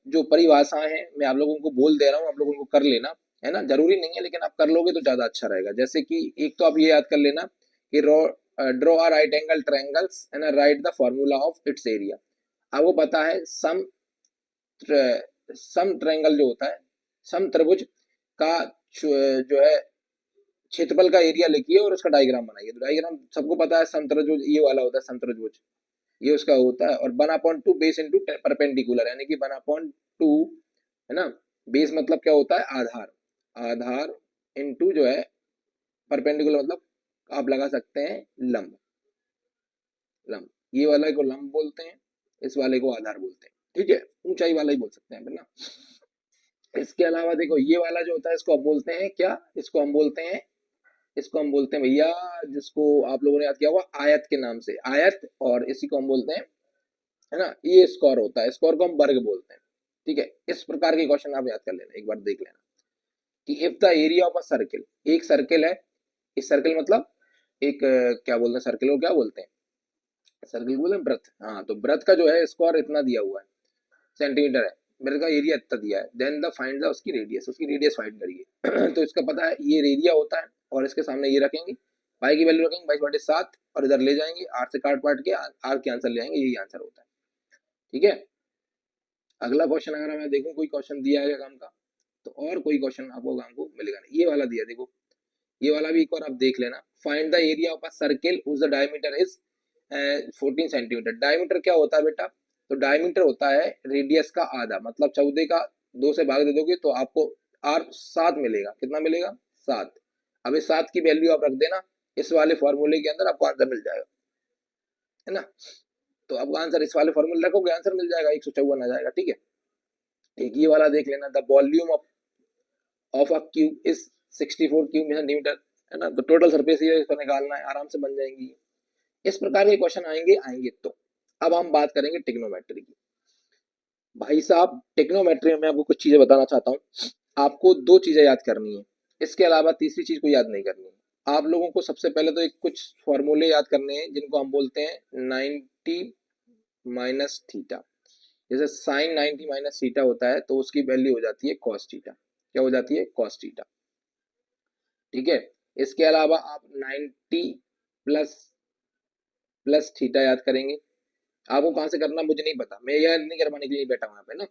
A: जो परिभाषाएं हैं मैं आप लोगों को बोल दे रहा हूँ, आप लोगों को कर लेना, है ना, जरूरी नहीं है लेकिन आप कर लोगे तो ज्यादा अच्छा रहेगा। जैसे कि एक तो आप ये याद कर लेना कि draw a right angle triangles and right the formula of its area. आपको पता है सम ट्रायंगल जो होता है, सम त्रिभुज का जो है क्षेत्रफल का एरिया लिखिए और उसका डायग्राम बनाइए। तो डायग्राम सबको पता है, सम त्रिभुज ये वाला होता है, सम त्रिभुज ये उसका होता है, और 1/2 बेस इंटू परपेंडिकुलर यानी कि 1/2, है ना, बेस मतलब क्या होता है, आधार, आधार इंटू जो है परपेंडिकुलर, मतलब आप लगा सकते हैं लंब, लंब, ये वाले को लंब बोलते हैं, इस वाले को आधार बोलते हैं, ठीक है, ऊंचाई वाला ही बोल सकते हैं ना। इसके अलावा देखो ये वाला जो होता है इसको हम बोलते हैं क्या, इसको हम बोलते हैं, इसको हम बोलते हैं भैया, जिसको आप लोगों ने याद किया होगा आयत के नाम से, आयत, और इसी को हम बोलते हैं, है ना, ये स्कोर होता है, स्कोर को हम वर्ग बोलते हैं, ठीक है। इस प्रकार के क्वेश्चन आप याद कर लेना, एक बार देख लेना कि if the area of a circle, एक सर्किल है, इस सर्किल मतलब एक क्या बोलते हैं सर्किल को, क्या बोलते हैं, सर्किल बोलते हैं वृत्त, हाँ, तो वृत्त का जो है स्कोर इतना दिया हुआ है, सेंटीमीटर है, मेरे का एरिया इतना दिया है, देन द फाइंड द उसकी रेडियस फाइंड करिए। तो इसका पता है ये एरिया होता है और इसके सामने ये रखेंगे, पाई की वैल्यू रखेंगे 22/7 और इधर ले जाएंगे आर से काट के आर के आंसर ले आएंगे, यही आंसर होता है। ठीक है, अगला क्वेश्चन अगर मैं देखूं कोई क्वेश्चन दिया है काम का, तो और कोई क्वेश्चन आपको काम को मिलेगा नहीं। ये वाला दिया, देखो ये वाला भी एक बार आप देख लेना। Find the area of a circle whose the diameter is 14 centimetre. Diameter क्या होता है बेटा? तो डायमीटर होता है रेडियस का आधा, मतलब 14 का 2 से भाग दे दोगे तो आपको आर 7 मिलेगा। कितना मिलेगा? 7। अब इस 7 की वैल्यू आप रख देना इस वाले फॉर्मूले के अंदर, आपको आंसर मिल जाएगा, है ना। तो आपको आंसर इस वाले फॉर्मूले रखोगे आंसर मिल जाएगा, 154 आ जाएगा। ठीक है, एक ये वाला देख लेना, the volume of a cube is 64 cube centimetre, है ना। तो टोटल सरफेस एरिया इसको निकालना है, आराम से बन जाएंगी। इस प्रकार के क्वेश्चन आएंगे। तो अब हम बात करेंगे टिग्नोमेट्री की। भाई साहब, टिग्नोमेट्री में मैं आपको कुछ चीजें बताना चाहता हूँ। आपको 2 चीजें याद करनी है, इसके अलावा तीसरी चीज को याद नहीं करनी है। आप लोगों को सबसे पहले तो एक कुछ फॉर्मूले याद करने हैं जिनको हम बोलते हैं 90 माइनस थीटा। जैसे साइन 90 माइनस थीटा होता है तो उसकी वैल्यू हो जाती है कॉस थीटा। क्या हो जाती है? Cos theta. ठीक है, इसके अलावा आप 90 प्लस प्लस थीटा याद करेंगे। आपको कहां से करना मुझे नहीं पता, मैं याद नहीं करवाने के लिए बैठा हूं यहाँ पे ना।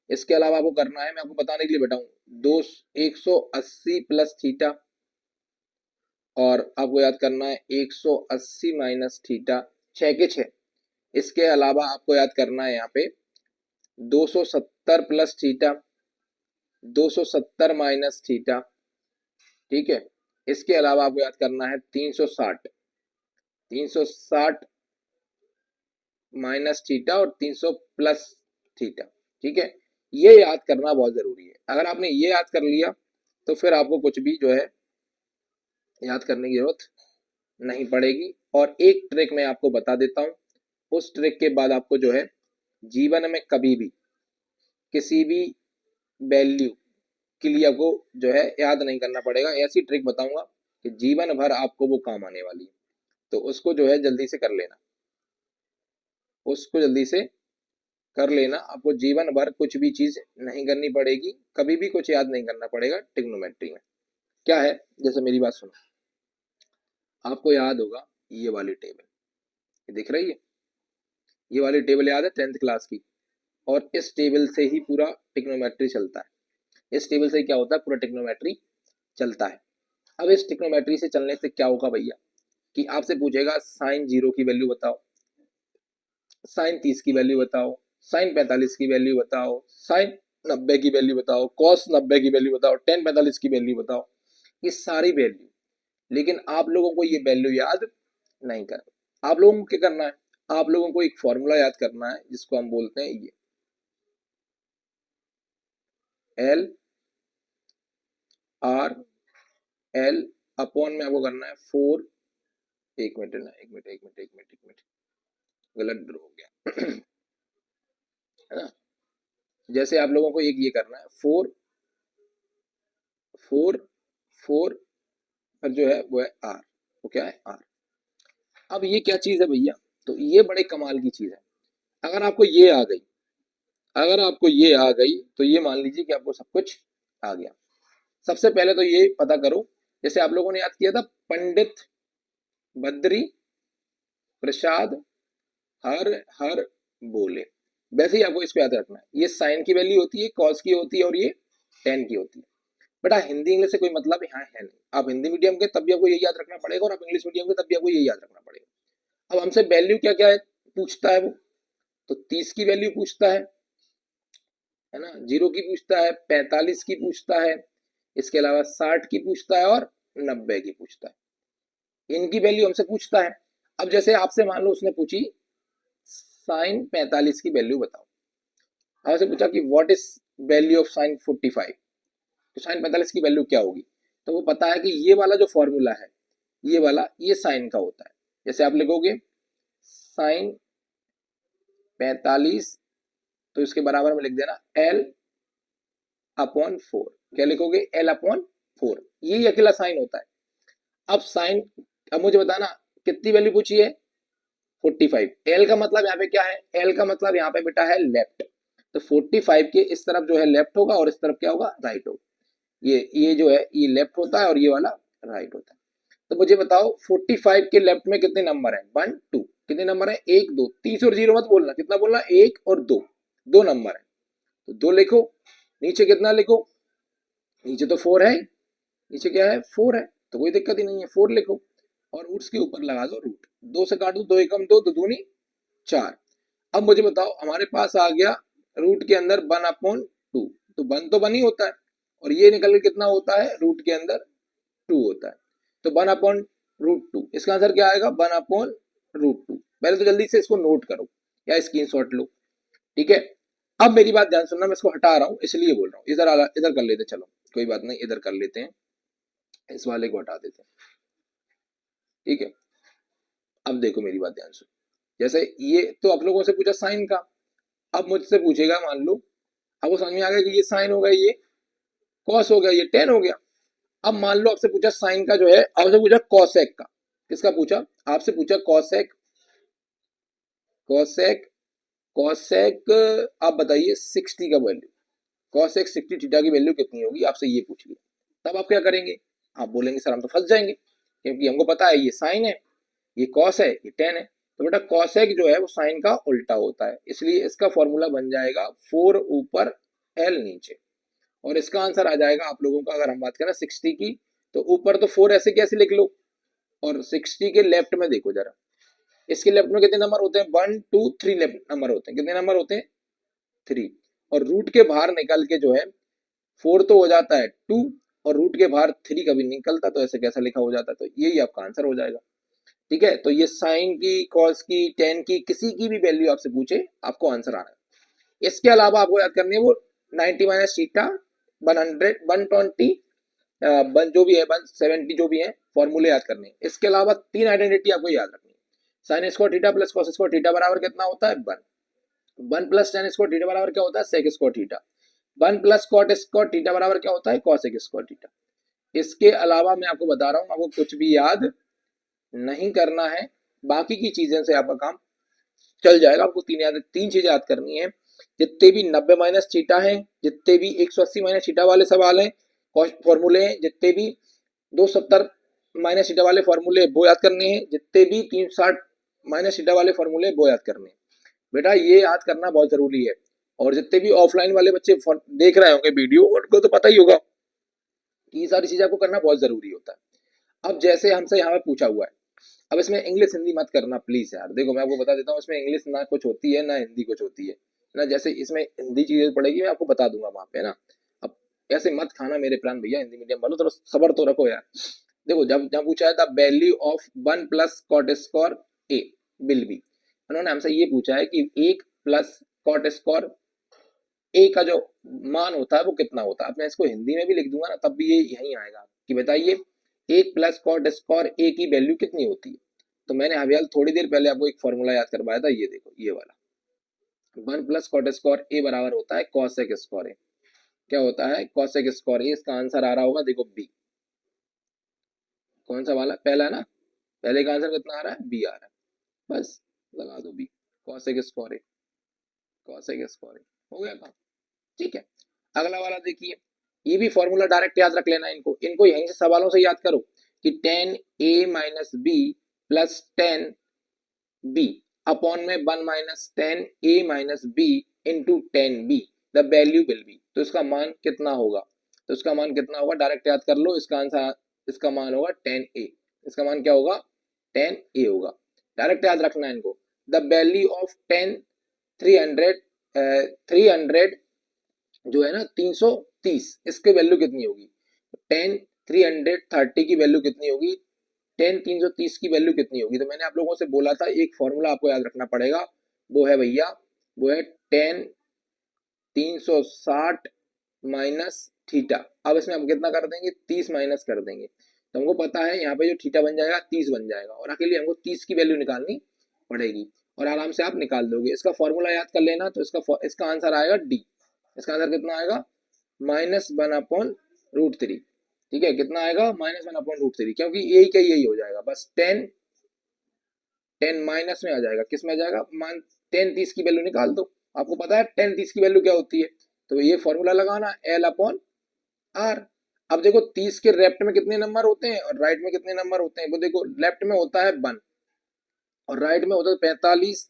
A: इसके अलावा आपको करना है, मैं आपको बताने के लिए बैठा हूँ, 180 प्लस थीटा, और आपको याद करना है 180 माइनस थीटा, 6 के 6। इसके अलावा आपको याद करना है यहाँ पे 270 प्लस थीटा, 270 माइनस थीटा। ठीक है, इसके अलावा आपको याद करना है 360, 360 माइनस थीटा और 300 प्लस थीटा। ठीक है, ये याद करना बहुत जरूरी है। अगर आपने ये याद कर लिया तो फिर आपको कुछ भी जो है याद करने की जरूरत नहीं पड़ेगी। और एक ट्रिक मैं आपको बता देता हूं, उस ट्रिक के बाद आपको जो है जीवन में कभी भी किसी भी वैल्यू के लिए आपको जो है याद नहीं करना पड़ेगा। ऐसी ट्रिक बताऊंगा कि जीवन भर आपको वो काम आने वाली है। तो उसको जो है जल्दी से कर लेना, उसको जल्दी से कर लेना। आपको जीवन भर कुछ भी चीज नहीं करनी पड़ेगी, कभी भी कुछ याद नहीं करना पड़ेगा ट्रिग्नोमेट्री में। क्या है? जैसे मेरी बात सुनो, आपको याद होगा ये वाली टेबल, ये दिख रही है, ये वाली टेबल याद है 10th क्लास की, और इस टेबल से ही पूरा ट्रिग्नोमेट्री चलता है। इस टेबल से क्या होता है? पूरा ट्रिग्नोमेट्री चलता है। अब इस ट्रिग्नोमेट्री से चलने से क्या होगा भैया, कि आपसे पूछेगा साइन 0 की वैल्यू बताओ, साइन 30 की वैल्यू बताओ, साइन 45 की वैल्यू बताओ, साइन 90 की वैल्यू बताओ, कॉस 90 की वैल्यू बताओ, टेन 45 की वैल्यू बताओ। ये सारी वैल्यू, लेकिन आप लोगों को ये वैल्यू याद नहीं करना। आप लोगों को क्या करना है? आप लोगों को एक फॉर्मूला याद करना है जिसको हम बोलते हैं ये एल आर एल अपॉन में आपको करना है 4, एक मिनट ना, एक मिनट गलत ड्रॉ हो गया है ना। जैसे आप लोगों को एक ये करना है 4 4 4 और जो है वो है आर। वो क्या है? आर। अब ये क्या चीज है भैया? तो ये बड़े कमाल की चीज है। अगर आपको ये आ गई, अगर आपको ये आ गई तो ये मान लीजिए कि आपको सब कुछ आ गया। सबसे पहले तो ये पता करो, जैसे आप लोगों ने याद किया था पंडित बद्री प्रसाद हर हर बोले, वैसे ही आपको इसको याद रखना है। ये साइन की वैल्यू होती है, कॉस की होती है और ये टेन की होती है। बेटा हिंदी इंग्लिश से कोई मतलब यहाँ है नहीं। आप हिंदी मीडियम के तब भी आपको यही याद रखना पड़ेगा, और आप इंग्लिश मीडियम के तब भी आपको यही याद रखना पड़ेगा। अब हमसे वैल्यू क्या क्या है पूछता है वो, तो 30 की वैल्यू पूछता है ना, 0 की पूछता है, 45 की पूछता है, इसके अलावा 60 की पूछता है और 90 की पूछता है। इनकी वैल्यू हमसे पूछता है। अब जैसे आपसे मान लो उसने पूछी साइन 45 की वैल्यू बताओ, आपसे पूछा कि what is value of sine 45, तो साइन 45 की वैल्यू क्या होगी? तो वो पता है कि ये वाला जो फॉर्मूला है, ये वाला ये साइन का होता है। जैसे आप लिखोगे साइन 45, तो इसके बराबर में लिख देना एल अपॉन 4। क्या लिखोगे? L upon 4। यही अकेला साइन होता है। अब साइन, अब मुझे बताना कितनी वैल्यू पूछी है? 45। एल का मतलब यहाँ पे क्या है? एल का मतलब यहाँ पे बेटा है लेफ्ट। तो 45 के इस तरफ जो है लेफ्ट होगा और इस तरफ क्या होगा, राइट होगा। ये जो है ये लेफ्ट होता है और ये वाला राइट होता है। तो मुझे बताओ 45 के लेफ्ट में कितने नंबर है, 1 2, कितने नंबर है, 1 2, 30 और 0 मत बोलना, कितना बोलना, 1 और 2, 2 नंबर है, तो 2 लिखो। नीचे कितना लिखो, नीचे तो 4 है, नीचे क्या है, 4 है, तो कोई दिक्कत ही नहीं है, 4 लिखो और उसके ऊपर लगा दो रूट, 2 से काट दो, 2 एकम 2, 2 दूनी 4। अब मुझे बताओ हमारे पास आ गया रूट के अंदर 1/2, तो 1 तो 1 ही होता है और ये निकल के कितना होता है, रूट के अंदर 2 होता है, तो 1/√2, इसका आंसर क्या आएगा, 1/√2। पहले तो जल्दी से इसको नोट करो या स्क्रीनशॉट लो, ठीक है। अब मेरी बात ध्यान सुनना, मैं इसको हटा रहा हूं इसलिए बोल रहा हूं, इधर कर लेते, चलो कोई बात नहीं, इधर कर लेते हैं, इस वाले को हटा देते हैं, ठीक है। अब देखो मेरी बात ध्यान सुनो, जैसे ये तो आप लोगों से पूछा साइन का, अब मुझसे पूछेगा, मान लो आपको समझ में आ गया कि ये साइन हो गया, ये कॉस हो गया, ये टेन हो गया। अब मान लो आपसे पूछा साइन का जो है, आपसे पूछा कॉसेक का, किसका पूछा, आपसे पूछा कॉसेक, कॉसेक कॉसेक आप बताइए 60 का वैल्यू, कॉसेक 60 थीटा की वैल्यू कितनी होगी, आपसे ये पूछ लिया। तब आप क्या करेंगे, आप बोलेंगे सर हम तो फंस जाएंगे, क्योंकि हमको पता है ये साइन है, ये कॉस है, ये टेन है, तो बेटा कॉसेक जो है वो साइन का उल्टा होता है, इसलिए इसका फॉर्मूला बन जाएगा 4 ऊपर एल नीचे, और इसका आंसर आ जाएगा आप लोगों का, अगर हम बात करें 60 की, तो ऊपर तो 4 ऐसे कैसे लिख लो, और 60 के लेफ्ट में देखो जरा, इसके लेफ्ट में कितने नंबर होते हैं, 1 2 3 लेफ्ट नंबर होते हैं, कितने नंबर होते हैं, 3, और रूट के बाहर निकल के जो है 4 तो हो जाता है 2, और रूट के बाहर 3 कभी निकलता, तो ऐसे कैसा लिखा हो जाता है, तो यही आपका आंसर हो जाएगा, ठीक है। तो ये साइन की, कॉस की, टेन की, किसी की भी वैल्यू आपसे पूछे, आपको आंसर आना है। इसके अलावा आपको याद करनी है वो 90 माइनस थीटा, 100, 120, जो भी है 170, जो भी है फॉर्मूले याद करने हैं। इसके अलावा 3 आइडेंटिटी आपको याद रखनी है, sine square theta plus cos square theta बराबर कितना होता है, 1, 1 प्लस टेन स्क्वायर थीटा बराबर क्या होता है, sec square theta, 1 plus cot square theta बराबर क्या होता है, कॉसेक स्क्वायर थीटा। इसके अलावा मैं आपको बता रहा हूँ, आपको कुछ भी याद नहीं करना है, बाकी की चीजें से आपका काम चल जाएगा। आपको तीन चीजें याद करनी है, जितने भी 90 माइनस थीटा है, जितने भी 180 माइनस थीटा वाले सवाल हैं, फॉर्मूले हैं, जितने भी 270 माइनस थीटा वाले फॉर्मूले वो याद करने हैं, जितने भी 360 माइनस थीटा वाले फॉर्मूले वो याद करने हैं। बेटा ये याद करना बहुत जरूरी है, और जितने भी ऑफलाइन वाले बच्चे देख रहे होंगे वीडियो, उनको तो पता ही होगा कि ये सारी चीजें आपको करना बहुत जरूरी होता है। अब जैसे हमसे यहाँ पे पूछा हुआ है, अब इसमें इंग्लिश हिंदी मत करना प्लीज यार, देखो मैं आपको बता देता हूँ, इसमें इंग्लिश ना कुछ होती है ना हिंदी कुछ होती है ना, जैसे इसमें हिंदी चीजें पड़ेगी मैं आपको बता दूंगा वहां पे ना। अब ऐसे मत खाना मेरे प्राण भैया, हिंदी मीडियम वालों, थोड़ा सबर तो रखो यार। देखो जब जब पूछा है the value of 1 plus cot square A will be, उन्होंने हमसे ये पूछा है कि 1 प्लस कॉट स्क्वायर ए का जो मान होता है वो कितना होता है। अब मैं इसको हिंदी में भी लिख दूंगा ना, तब भी ये यही आएगा कि बताइए 1 प्लस कॉट स्क्वायर ए की वैल्यू कितनी होती है। तो मैंने अभी थोड़ी देर पहले आपको एक फॉर्मूला याद करवाया था, ये देखो ये वाला, 1 प्लस कॉट स्क्वायर ए बराबर होता है कॉसेक स्क्वायर ए। क्या होता है, कॉसेक स्क्वायर ए। इसका आंसर आ रहा होगा, देखो बी। कौन सा वाला, पहला है ना, पहले का आंसर कितना आ रहा है, बी आ रहा है, बस लगा दो बी, कॉसेक स्क्वायर ए, कॉसेक स्क्वायर ए, हो गया काम, ठीक है। अगला वाला देखिए, ये भी फॉर्मूला डायरेक्ट याद रख लेना, इनको इनको यहीं से सवालों से याद करो कि 10a minus B plus 10b upon में 1 minus 10a minus B into 10b the value will be. तो इसका मान कितना होगा, तो इसका मान कितना होगा डायरेक्ट याद कर लो, इसका आंसर, इसका मान होगा 10a, इसका मान क्या होगा, 10a होगा, डायरेक्ट याद रखना है इनको। द वैल्यू ऑफ 10 300 जो है ना 330, इसके वैल्यू कितनी होगी, 10 330 की वैल्यू कितनी होगी, 10 330 की वैल्यू कितनी होगी। तो मैंने आप लोगों से बोला था एक फॉर्मूला आपको याद रखना पड़ेगा, वो है भैया, वो है 10 360 माइनस थीटा। अब इसमें हम कितना कर देंगे, 30 माइनस कर देंगे, तो हमको पता है यहाँ पे जो थीटा बन जाएगा 30 बन जाएगा, और अकेले हमको 30 की वैल्यू निकालनी पड़ेगी, और आराम से आप निकाल दोगे। इसका फॉर्मूला याद कर लेना, तो इसका आंसर आएगा डी। इसका आंसर कितना आएगा, -1/√3, ठीक है, कितना आएगा, -1/√3, क्योंकि यही का यही हो जाएगा, बस 10 माइनस में आ जाएगा, किस में आ जाएगा, मान 10 30 की वैल्यू निकाल दो, आपको पता है टेन 30 की वैल्यू क्या होती है, तो ये फॉर्मूला लगाना L अपॉन आर। अब देखो 30 के लेफ्ट में कितने नंबर होते हैं और राइट में कितने नंबर होते हैं, वो देखो लेफ्ट में होता है 1 और राइट में होता है 45।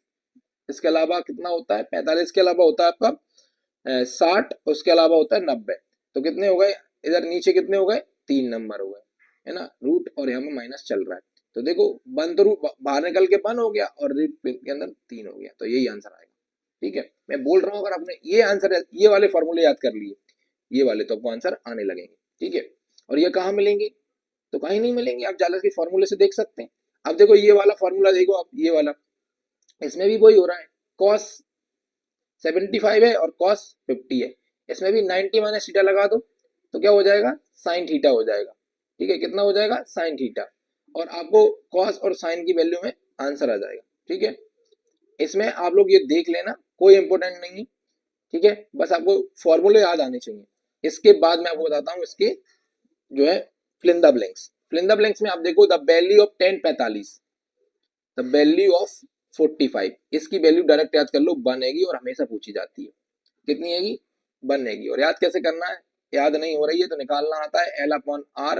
A: इसके अलावा कितना होता है 45 के अलावा होता है आपका 60, उसके अलावा होता है 90। तो कितने हो गए इधर नीचे, कितने हो गए 3 नंबर हो गए, है ना, रूट और यहाँ में माइनस चल रहा है। तो देखो वन तो रूट बाहर निकल के 1 हो गया और रूट के अंदर 3 हो गया, तो यही आंसर आएगा। ठीक है, मैं बोल रहा हूँ अगर आपने ये आंसर ये वाले फॉर्मूले याद कर लिए, ये वाले, तो आपको आंसर आने लगेंगे। ठीक है, और ये कहाँ मिलेंगे, तो कहीं नहीं मिलेंगे, आप जालस के फॉर्मूले से देख सकते हैं। अब देखो ये वाला फॉर्मूला देखो आप, ये वाला, इसमें भी वही हो रहा है, कॉस 75 है और कॉस 50 है, इसमें भी 90 माइनस थीटा लगा दो तो क्या हो जाएगा साइन थीटा हो जाएगा। ठीक है, कितना हो जाएगा साइन थीटा, और आपको कॉस और साइन की वैल्यू में आंसर आ जाएगा। ठीक है, इसमें आप लोग ये देख लेना, कोई इंपॉर्टेंट नहीं है। ठीक है, बस आपको फॉर्मूले याद आने चाहिए। इसके बाद मैं आपको बताता हूँ इसके जो है fill in the blanks. Fill in the blanks में आप देखो the value of 10 45, the value of 45, इसकी वैल्यू डायरेक्ट याद कर लो 1 आएगी और हमेशा पूछी जाती है, कितनी आएगी 1 आएगी। और याद कैसे करना है, याद नहीं हो रही है तो निकालना आता है L अपॉन आर,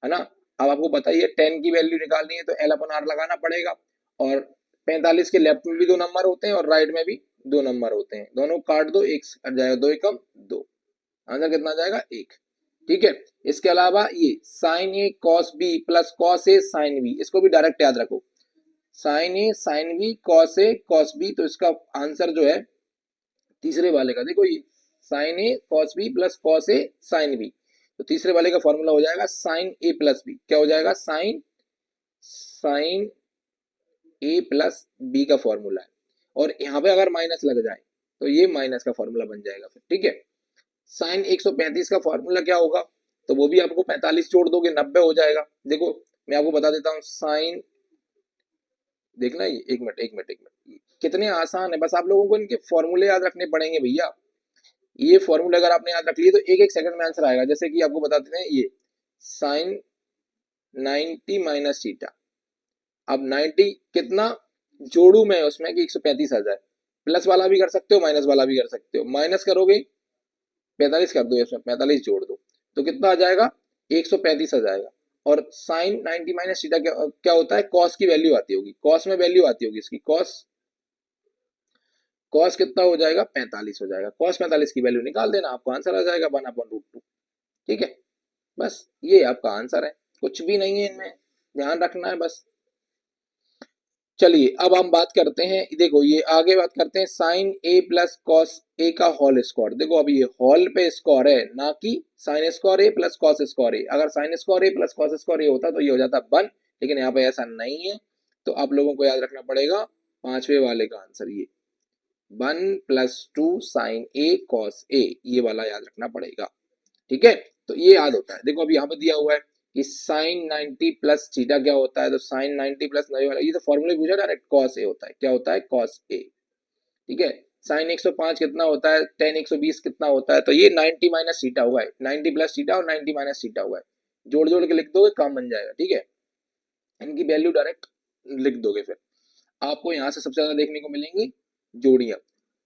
A: है ना। अब आपको बताइए 10 की वैल्यू निकालनी है तो L अपॉन आर लगाना पड़ेगा, और 45 के लेफ्ट में भी 2 नंबर होते हैं और राइट में भी 2 नंबर होते हैं, दोनों काट दो, एक कट जाएगा, 2 एकम 2, आंसर कितना जाएगा 1। ठीक है, इसके अलावा ये sign A cos B plus cos A sine B, इसको भी डायरेक्ट याद रखो, sign A sine B cos A cos B, तो इसका आंसर जो है तीसरे वाले का देखो, ये sign A cos B plus cos A sine B, तो तीसरे वाले का फॉर्मूला हो जाएगा साइन ए प्लस बी, क्या हो जाएगा साइन साइन ए प्लस बी का फॉर्मूला है, और यहाँ पे अगर माइनस लग जाए तो ये माइनस का फॉर्मूला बन जाएगा फिर। ठीक है, साइन 135 का फॉर्मूला क्या होगा, तो वो भी आपको 45 जोड़ दोगे 90 हो जाएगा। देखो मैं आपको बता देता हूँ, साइन, देखना ये, एक मिनट एक मिनट एक मिनट, कितने आसान है, बस आप लोगों को इनके फॉर्मूले याद रखने पड़ेंगे भैया। ये फॉर्मूले अगर आपने याद रख लिए तो एक एक सेकंड में आंसर आएगा। जैसे कि आपको बता देते हैं, ये साइन 90 माइनस थीटा, अब 90 कितना जोड़ू मैं उसमें कि 135 आ जाए, प्लस वाला भी कर सकते हो माइनस वाला भी कर सकते हो, माइनस करोगे 45 कर दो, इसमें 45 जोड़ दो तो कितना आ जाएगा 135 आ जाएगा। और साइन 90 माइनस थीटा क्या होता है, कॉस की वैल्यू आती होगी, कॉस में वैल्यू आती होगी इसकी, कॉस कॉस कितना हो जाएगा 45 हो जाएगा, कॉस 45 की वैल्यू निकाल देना, आपको आंसर आ जाएगा 1/√2। ठीक है, बस ये आपका आंसर है, कुछ भी नहीं है इनमें, ध्यान रखना है बस। चलिए अब हम बात करते हैं, देखो ये आगे बात करते हैं sign A plus cos A का होल स्क्वायर। देखो अभी ये होल पे स्क्वायर है, ना कि साइन स्क्वायर ए प्लस कॉस स्क्वायर ए। अगर साइन स्क्वायर ए प्लस कॉस स्क्वायर ए होता तो ये हो जाता 1, लेकिन यहाँ पे ऐसा नहीं है, तो आप लोगों को याद रखना पड़ेगा 5वें वाले का आंसर, ये 1 + 2 साइन ए कॉस ए, ये वाला याद रखना पड़ेगा। ठीक है, तो ये याद होता है। देखो अभी यहाँ पे दिया हुआ है कि साइन 90 प्लस थीटा क्या होता है, तो साइन 90 प्लस 90 वाला, ये तो फॉर्मूले पूछा डायरेक्ट, कॉस ए होता है, क्या होता है कॉस ए। ठीक है, साइन 105 कितना होता है, टेन 120 कितना होता है, तो ये 90 माइनस थीटा हुआ है, 90 प्लस थीटा और 90 माइनस थीटा हुआ है, जोड़ जोड़ के लिख दोगे काम बन जाएगा। ठीक है, इनकी वैल्यू डायरेक्ट लिख दोगे, फिर आपको यहाँ से सबसे ज्यादा देखने को मिलेंगी जोड़ियां।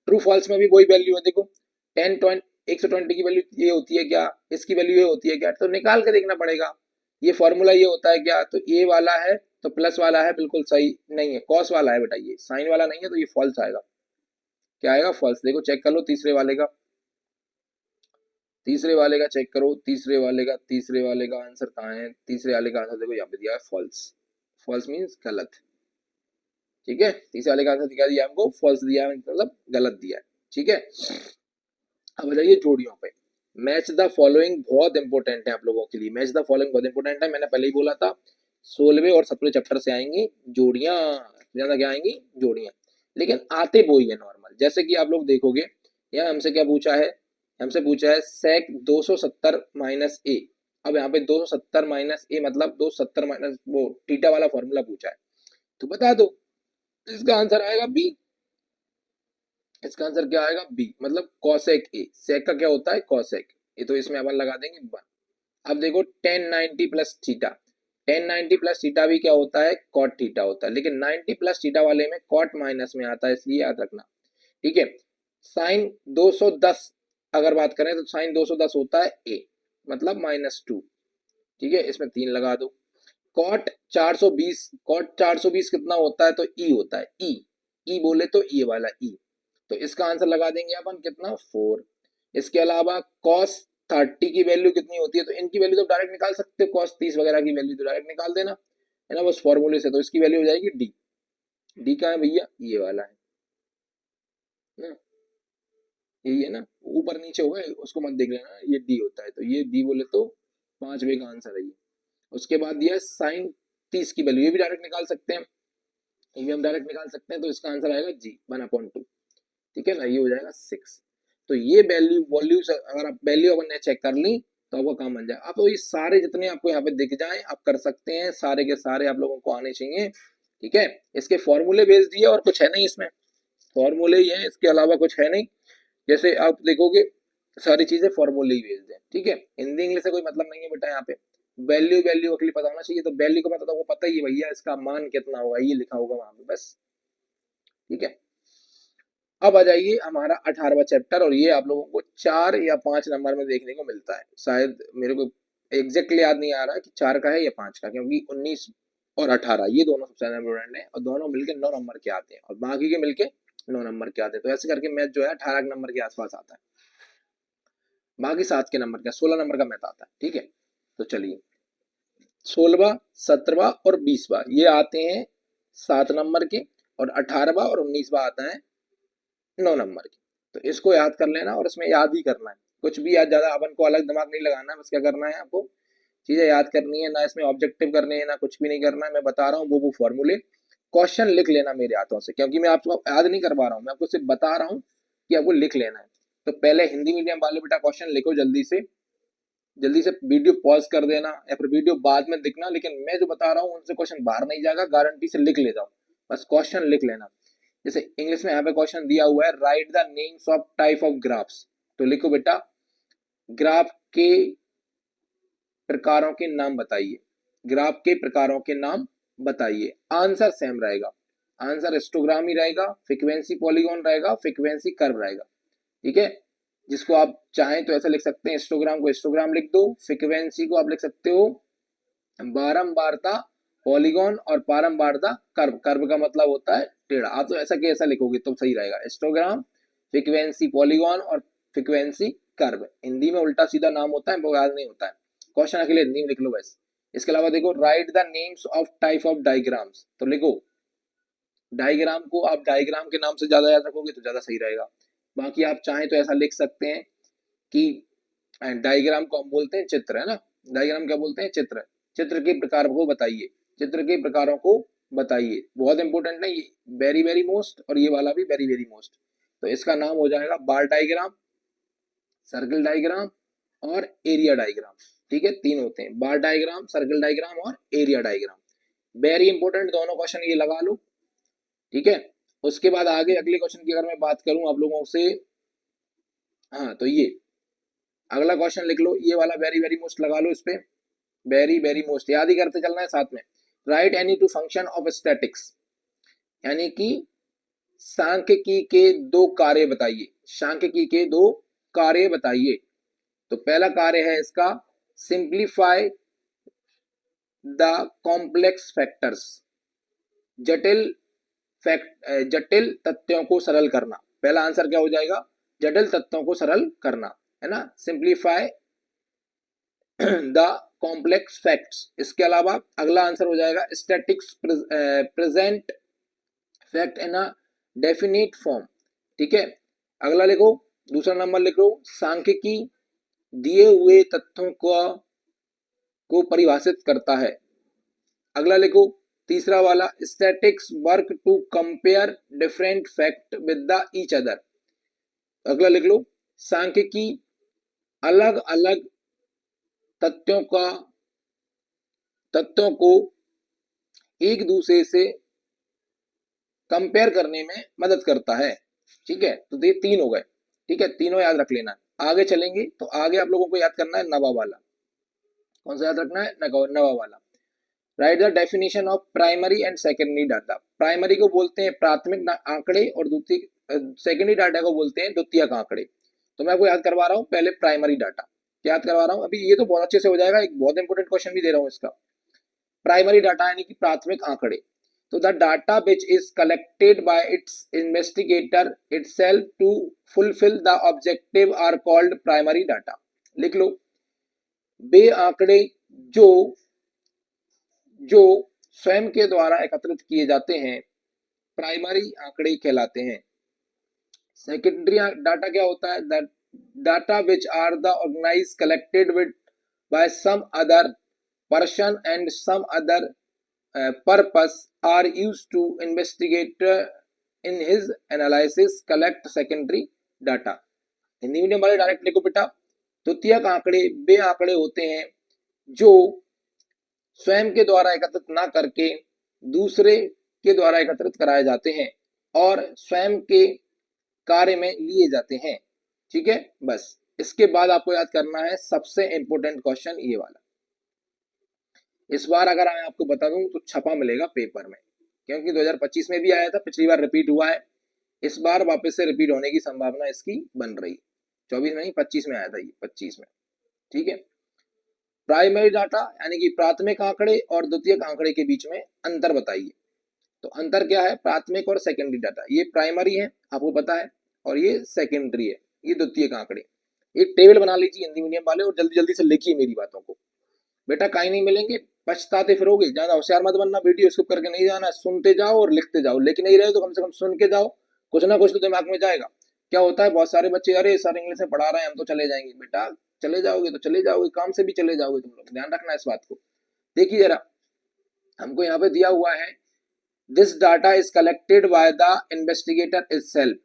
A: ट्रू फॉल्स में भी वही वैल्यू है, देखो 120 की वैल्यू ये होती है क्या, इसकी वैल्यू ये होती है क्या, तो निकाल के देखना पड़ेगा। ये फॉर्मूला ये होता है क्या, तो ए वाला है तो प्लस वाला है, बिल्कुल सही नहीं है, कॉस वाला है बेटा, ये साइन वाला नहीं है, तो ये फॉल्स आएगा, क्या आएगा फॉल्स। देखो चेक कर लो तीसरे वाले का, तीसरे वाले का चेक करो, तीसरे वाले का, तीसरे वाले का आंसर कहाँ है, तीसरे वाले का आंसर देखो यहाँ पे दिया है फॉल्स, फॉल्स मीन्स गलत। ठीक है, तीसरे वाले का आंसर दिखा दिया हमको, फॉल्स दिया है मतलब गलत दिया है। ठीक है, अब आ जाइए जोड़ियों पे। मैच द फॉलोइंग बहुत इंपॉर्टेंट है आप लोगों के लिए, मैच द फॉलोइंग बहुत इंपॉर्टेंट है, मैंने पहले ही बोला था 16वें और 17वें चैप्टर से आएंगी जोड़ियां, ज्यादा क्या आएंगी जोड़ियां, लेकिन आते वो ही है नॉर्मल। जैसे कि आप लोग देखोगे यहाँ हमसे क्या पूछा है, हमसे पूछा है सेक 270 माइनस ए। अब यहाँ पे 270 माइनस ए मतलब 270 माइनस वो थीटा वाला फॉर्मूला पूछा है, तो बता दो, इसका आंसर आएगा बी। इसका आंसर क्या आएगा बी, मतलब कॉसेक ए, सेक का क्या होता है कॉसेक, ये तो इसमें अपन लगा देंगे 1। अब देखो 1090 प्लस थीटा, 1090 प्लस थीटा भी क्या होता है कॉट थीटा होता है, लेकिन 90 प्लस थीटा वाले में कॉट माइनस में आता है, इसलिए याद रखना। ठीक है, साइन 210 अगर बात करें तो साइन 210 होता है ए, मतलब -2। ठीक है, इसमें 3 लगा दो। कॉट 420, कॉट 420 कितना होता है तो ई होता है, ई बोले तो ये वाला ई। तो इसका आंसर लगा देंगे अपन कितना 4। इसके अलावा कॉस 30 की वैल्यू कितनी होती है, तो इनकी वैल्यू तो डायरेक्ट निकाल सकते हो, कॉस 30 वगैरह की वैल्यू तो डायरेक्ट निकाल देना है ना, बस फॉर्मूले से। तो इसकी वैल्यू हो जाएगी डी। डी का है भैया, ये वाला है ना, यही है ना, ऊपर नीचे हुआ है उसको मत देख लेना, ये डी होता है। तो ये डी बोले तो 5वें का आंसर है ये। उसके बाद दिया साइन 30 की वैल्यू, ये भी डायरेक्ट निकाल सकते हैं, ये भी हम डायरेक्ट निकाल सकते हैं। तो इसका आंसर आएगा जी 1/2। ठीक है ना, ये हो जाएगा 6। तो ये वैल्यू वॉल्यू अगर आप वैल्यू अपन ने चेक कर ली तो आपका काम बन जाए। आप तो ये सारे जितने आपको यहाँ पे दिख जाए आप कर सकते हैं, सारे के सारे आप लोगों को आने चाहिए। ठीक है, इसके फॉर्मूले भेज दिए और कुछ है नहीं इसमें, फॉर्मूले ही है, इसके अलावा कुछ है नहीं। जैसे आप देखोगे सारी चीजें फॉर्मूले ही भेज दें। ठीक है, हिंदी इंग्लिश से कोई मतलब नहीं है बेटा, यहाँ पे वैल्यू वैल्यू के लिए पता होना चाहिए। तो वैल्यू का मतलब वो पता ही है भैया, इसका मान कितना होगा ये लिखा होगा वहां पे बस। ठीक है, अब आ जाइए हमारा 18वां चैप्टर, और ये आप लोगों को 4 या 5 नंबर में देखने को मिलता है। शायद मेरे को एग्जैक्टली याद नहीं आ रहा कि 4 का है या 5 का, क्योंकि 19 और 18 ये दोनों सबसे ज्यादा इंपोर्टेंट है, और दोनों मिलके 9 नंबर के आते हैं, और बाकी के मिलके 9 नंबर के आते हैं। तो ऐसे करके मैथ जो है 18 नंबर के आसपास आता है, बाकी 7 के नंबर का 16 नंबर का मैथ आता है। ठीक है, तो चलिए 16वां 17वां और 20वां ये आते हैं 7 नंबर के, और 18वां और 19वां आता है 9 नंबर की। तो इसको याद कर लेना, और इसमें याद ही करना है, कुछ भी याद ज्यादा अपन को अलग दिमाग नहीं लगाना है। बस क्या करना है आपको, चीजें याद करनी है, ना इसमें ऑब्जेक्टिव करने है ना कुछ भी नहीं करना है। मैं बता रहा हूँ वो फॉर्मूले, क्वेश्चन लिख लेना मेरे हाथों से, क्योंकि मैं आपको याद नहीं करवा रहा हूँ, मैं आपको सिर्फ बता रहा हूँ कि आपको लिख लेना है। तो पहले हिंदी मीडियम वाले बेटा क्वेश्चन लिखो जल्दी से, जल्दी से वीडियो पॉज कर देना या फिर वीडियो बाद में दिखना, लेकिन मैं जो बता रहा हूँ उनसे क्वेश्चन बाहर नहीं जाएगा, गारंटी से लिख ले जाओ, बस क्वेश्चन लिख लेना। जैसे इंग्लिश में यहाँ पे क्वेश्चन दिया हुआ है, right the names of type of graphs. तो लिखो बेटा ग्राफ के प्रकारों के नाम बताइए, ग्राफ के प्रकारों के नाम बताइए। आंसर सेम रहेगा, आंसर हिस्टोग्राम ही रहेगा, फ्रीक्वेंसी पॉलीगॉन रहेगा, फ्रीक्वेंसी कर्व रहेगा। ठीक है, जिसको आप चाहें तो ऐसा लिख सकते हैं, हिस्टोग्राम को हिस्टोग्राम लिख दो, फ्रीक्वेंसी को आप लिख सकते हो बारंबारता पॉलीगॉन, और बारंबारता कर्व, कर्व का मतलब होता है टेढ़ा। आप तो ऐसा कैसा लिखोगे तो सही रहेगा, हिस्टोग्राम, फ्रीक्वेंसी पॉलीगॉन और फ्रीक्वेंसी कर्व। हिंदी में उल्टा सीधा नाम होता है, वो याद नहीं होता है, क्वेश्चन अकेले हिंदी में लिख लो बस। इसके अलावा देखो right the names of type of diagrams, तो लिखो डायग्राम को आप डायग्राम के नाम से ज्यादा याद रखोगे तो ज्यादा सही रहेगा। बाकी आप चाहें तो ऐसा लिख सकते हैं कि डायग्राम को हम बोलते हैं चित्र, है ना, डायग्राम क्या बोलते हैं चित्र। चित्र के प्रकार को बताइए, चित्र के प्रकारों को बताइए, बहुत इंपॉर्टेंट है ये, वेरी वेरी मोस्ट, और ये वाला भी वेरी वेरी मोस्ट। तो इसका नाम हो जाएगा बार डायग्राम, सर्कल डायग्राम और एरिया डायग्राम। ठीक है, 3 होते हैं, बार डायग्राम, सर्कल डायग्राम और एरिया डायग्राम। वेरी इंपॉर्टेंट दोनों क्वेश्चन ये लगा लो। ठीक है, उसके बाद आगे अगले क्वेश्चन की अगर मैं बात करूं आप लोगों से, हाँ तो ये अगला क्वेश्चन लिख लो, ये वाला वेरी वेरी मोस्ट लगा लो इस पे, वेरी वेरी मोस्ट याद ही करते चलना है साथ में। Right any two function of statics, यानी कि सांख्यिकी के 2 कार्य बताइए, सांख्यिकी के 2 कार्य बताइए। तो पहला कार्य है इसका सिंप्लीफाई द कॉम्प्लेक्स फैक्टर्स, जटिल जटिल तथ्यों को सरल करना। पहला आंसर क्या हो जाएगा, जटिल तथ्यों को सरल करना, है ना, सिंप्लीफाई द कॉम्प्लेक्स फैक्ट्स। इसके अलावा अगला आंसर हो जाएगा statics present fact in a definite form. ठीक है, अगला लिखो, दूसरा नंबर लिखो सांख्यिकी दिए हुए तथ्यों को परिभाषित करता है। अगला लिखो तीसरा वाला statistics work to compare different fact with the each other. अगला लिख लो सांख्यिकी अलग अलग तथ्यों को एक दूसरे से कंपेयर करने में मदद करता है। ठीक है, तो ये 3 हो गए। ठीक है, तीनों याद रख लेना। आगे चलेंगे तो आगे आप लोगों को याद करना है नवा वाला, कौन सा याद रखना है, नवा वाला। Right the definition of primary and secondary data. Primary को बोलते हैं प्राथमिक आंकड़े, और सेकेंडरी डाटा को बोलते हैं द्वितीयक आंकड़े। तो मैं आपको याद करवा रहा हूँ पहले प्राइमरी डाटा, क्या याद करवा रहा हूँ अभी, ये तो बहुत अच्छे से हो जाएगा, एक बहुत इंपॉर्टेंट क्वेश्चन भी दे रहा हूँ इसका। प्राइमरी डाटा यानी कि प्राथमिक आंकड़े, तो the data which is collected by its investigator itself to fulfil the objective are called primary data. लिख लो, वे आंकड़े जो जो स्वयं के द्वारा एकत्रित किए जाते हैं प्राइमरी आंकड़े कहलाते हैं। सेकेंडरी डाटा क्या होता है? The data which are the organise collected with by some other person and some other purpose are used to investigate in his analysis collect secondary data। Hindi medium वाले डायरेक्ट लिखो बेटा, द्वितीयक आंकड़े वे आंकड़े होते हैं जो स्वयं के द्वारा एकत्रित ना करके दूसरे के द्वारा एकत्रित कराए जाते हैं और स्वयं के कार्य में लिए जाते हैं। ठीक है, बस इसके बाद आपको याद करना है सबसे इंपॉर्टेंट क्वेश्चन ये वाला। इस बार अगर मैं आपको बता दूं तो छपा मिलेगा पेपर में, क्योंकि 2025 में भी आया था, पिछली बार रिपीट हुआ है, इस बार वापस से रिपीट होने की संभावना इसकी बन रही है। 24 में नहीं 25 में आया था ये, 25 में। ठीक है, प्राइमरी डाटा यानी कि प्राथमिक आंकड़े और द्वितीयक आंकड़े के बीच में अंतर बताइए। तो अंतर क्या है? प्राथमिक और सेकेंडरी डाटा, ये प्राइमरी है आपको पता है और ये सेकेंडरी है, ये द्वितीयक आंकड़े। एक टेबल बना लीजिए हिंदी मीडियम वाले और जल्दी जल्दी से लिखिए मेरी बातों को, बेटा कहीं नहीं मिलेंगे, पछताते फिरोगे। ज्यादा होशियार मत बनना, वीडियो स्किप करके नहीं जाना, सुनते जाओ और लिखते जाओ। लिख नहीं रहे तो कम से कम सुन के जाओ, कुछ ना कुछ तो दिमाग में जाएगा। क्या होता है बहुत सारे बच्चे, अरे सर इंग्लिश में पढ़ा रहे हैं हम तो चले जाएंगे। बेटा चले जाओगे तो चले जाओगे, काम से भी चले जाओगे तुम लोग, ध्यान रखना इस बात को। देखिए जरा, हमको यहाँ पे दिया हुआ है this data is collected by the investigator itself.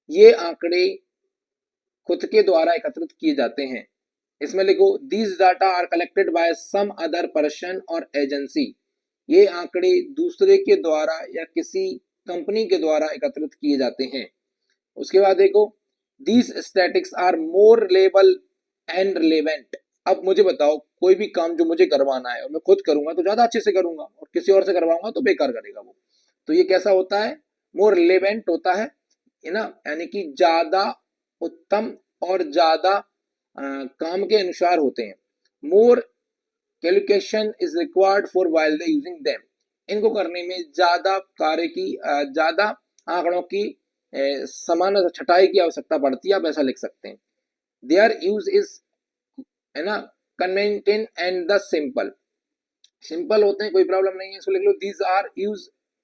A: ये आंकड़े खुद के द्वारा एकत्रित किए जाते हैं। इसमें लिखो these data are collected by some other person और एजेंसी। ये आंकड़े दूसरे के द्वारा या किसी कंपनी के द्वारा एकत्रित किए जाते हैं। उसके बाद देखो these statistics are more reliable and relevant. अब मुझे बताओ, कोई भी काम जो मुझे करवाना है और मैं खुद करूंगा तो ज्यादा अच्छे से करूंगा और किसी और से करवाऊंगा तो बेकार करेगा वो। तो ये कैसा होता है? मोर रिलेवेंट होता है ना, यानी कि ज्यादा उत्तम और ज्यादा काम के अनुसार होते हैं। More calculation is required for while they using them. इनको करने में ज्यादा कार्य की, ज्यादा आंकड़ों की समान छटाई की आवश्यकता पड़ती है, आप ऐसा लिख सकते हैं। देयर यूज इज, है ना, convention and the simple. Simple होते हैं, कोई प्रॉब्लम नहीं है, इसको लिख लो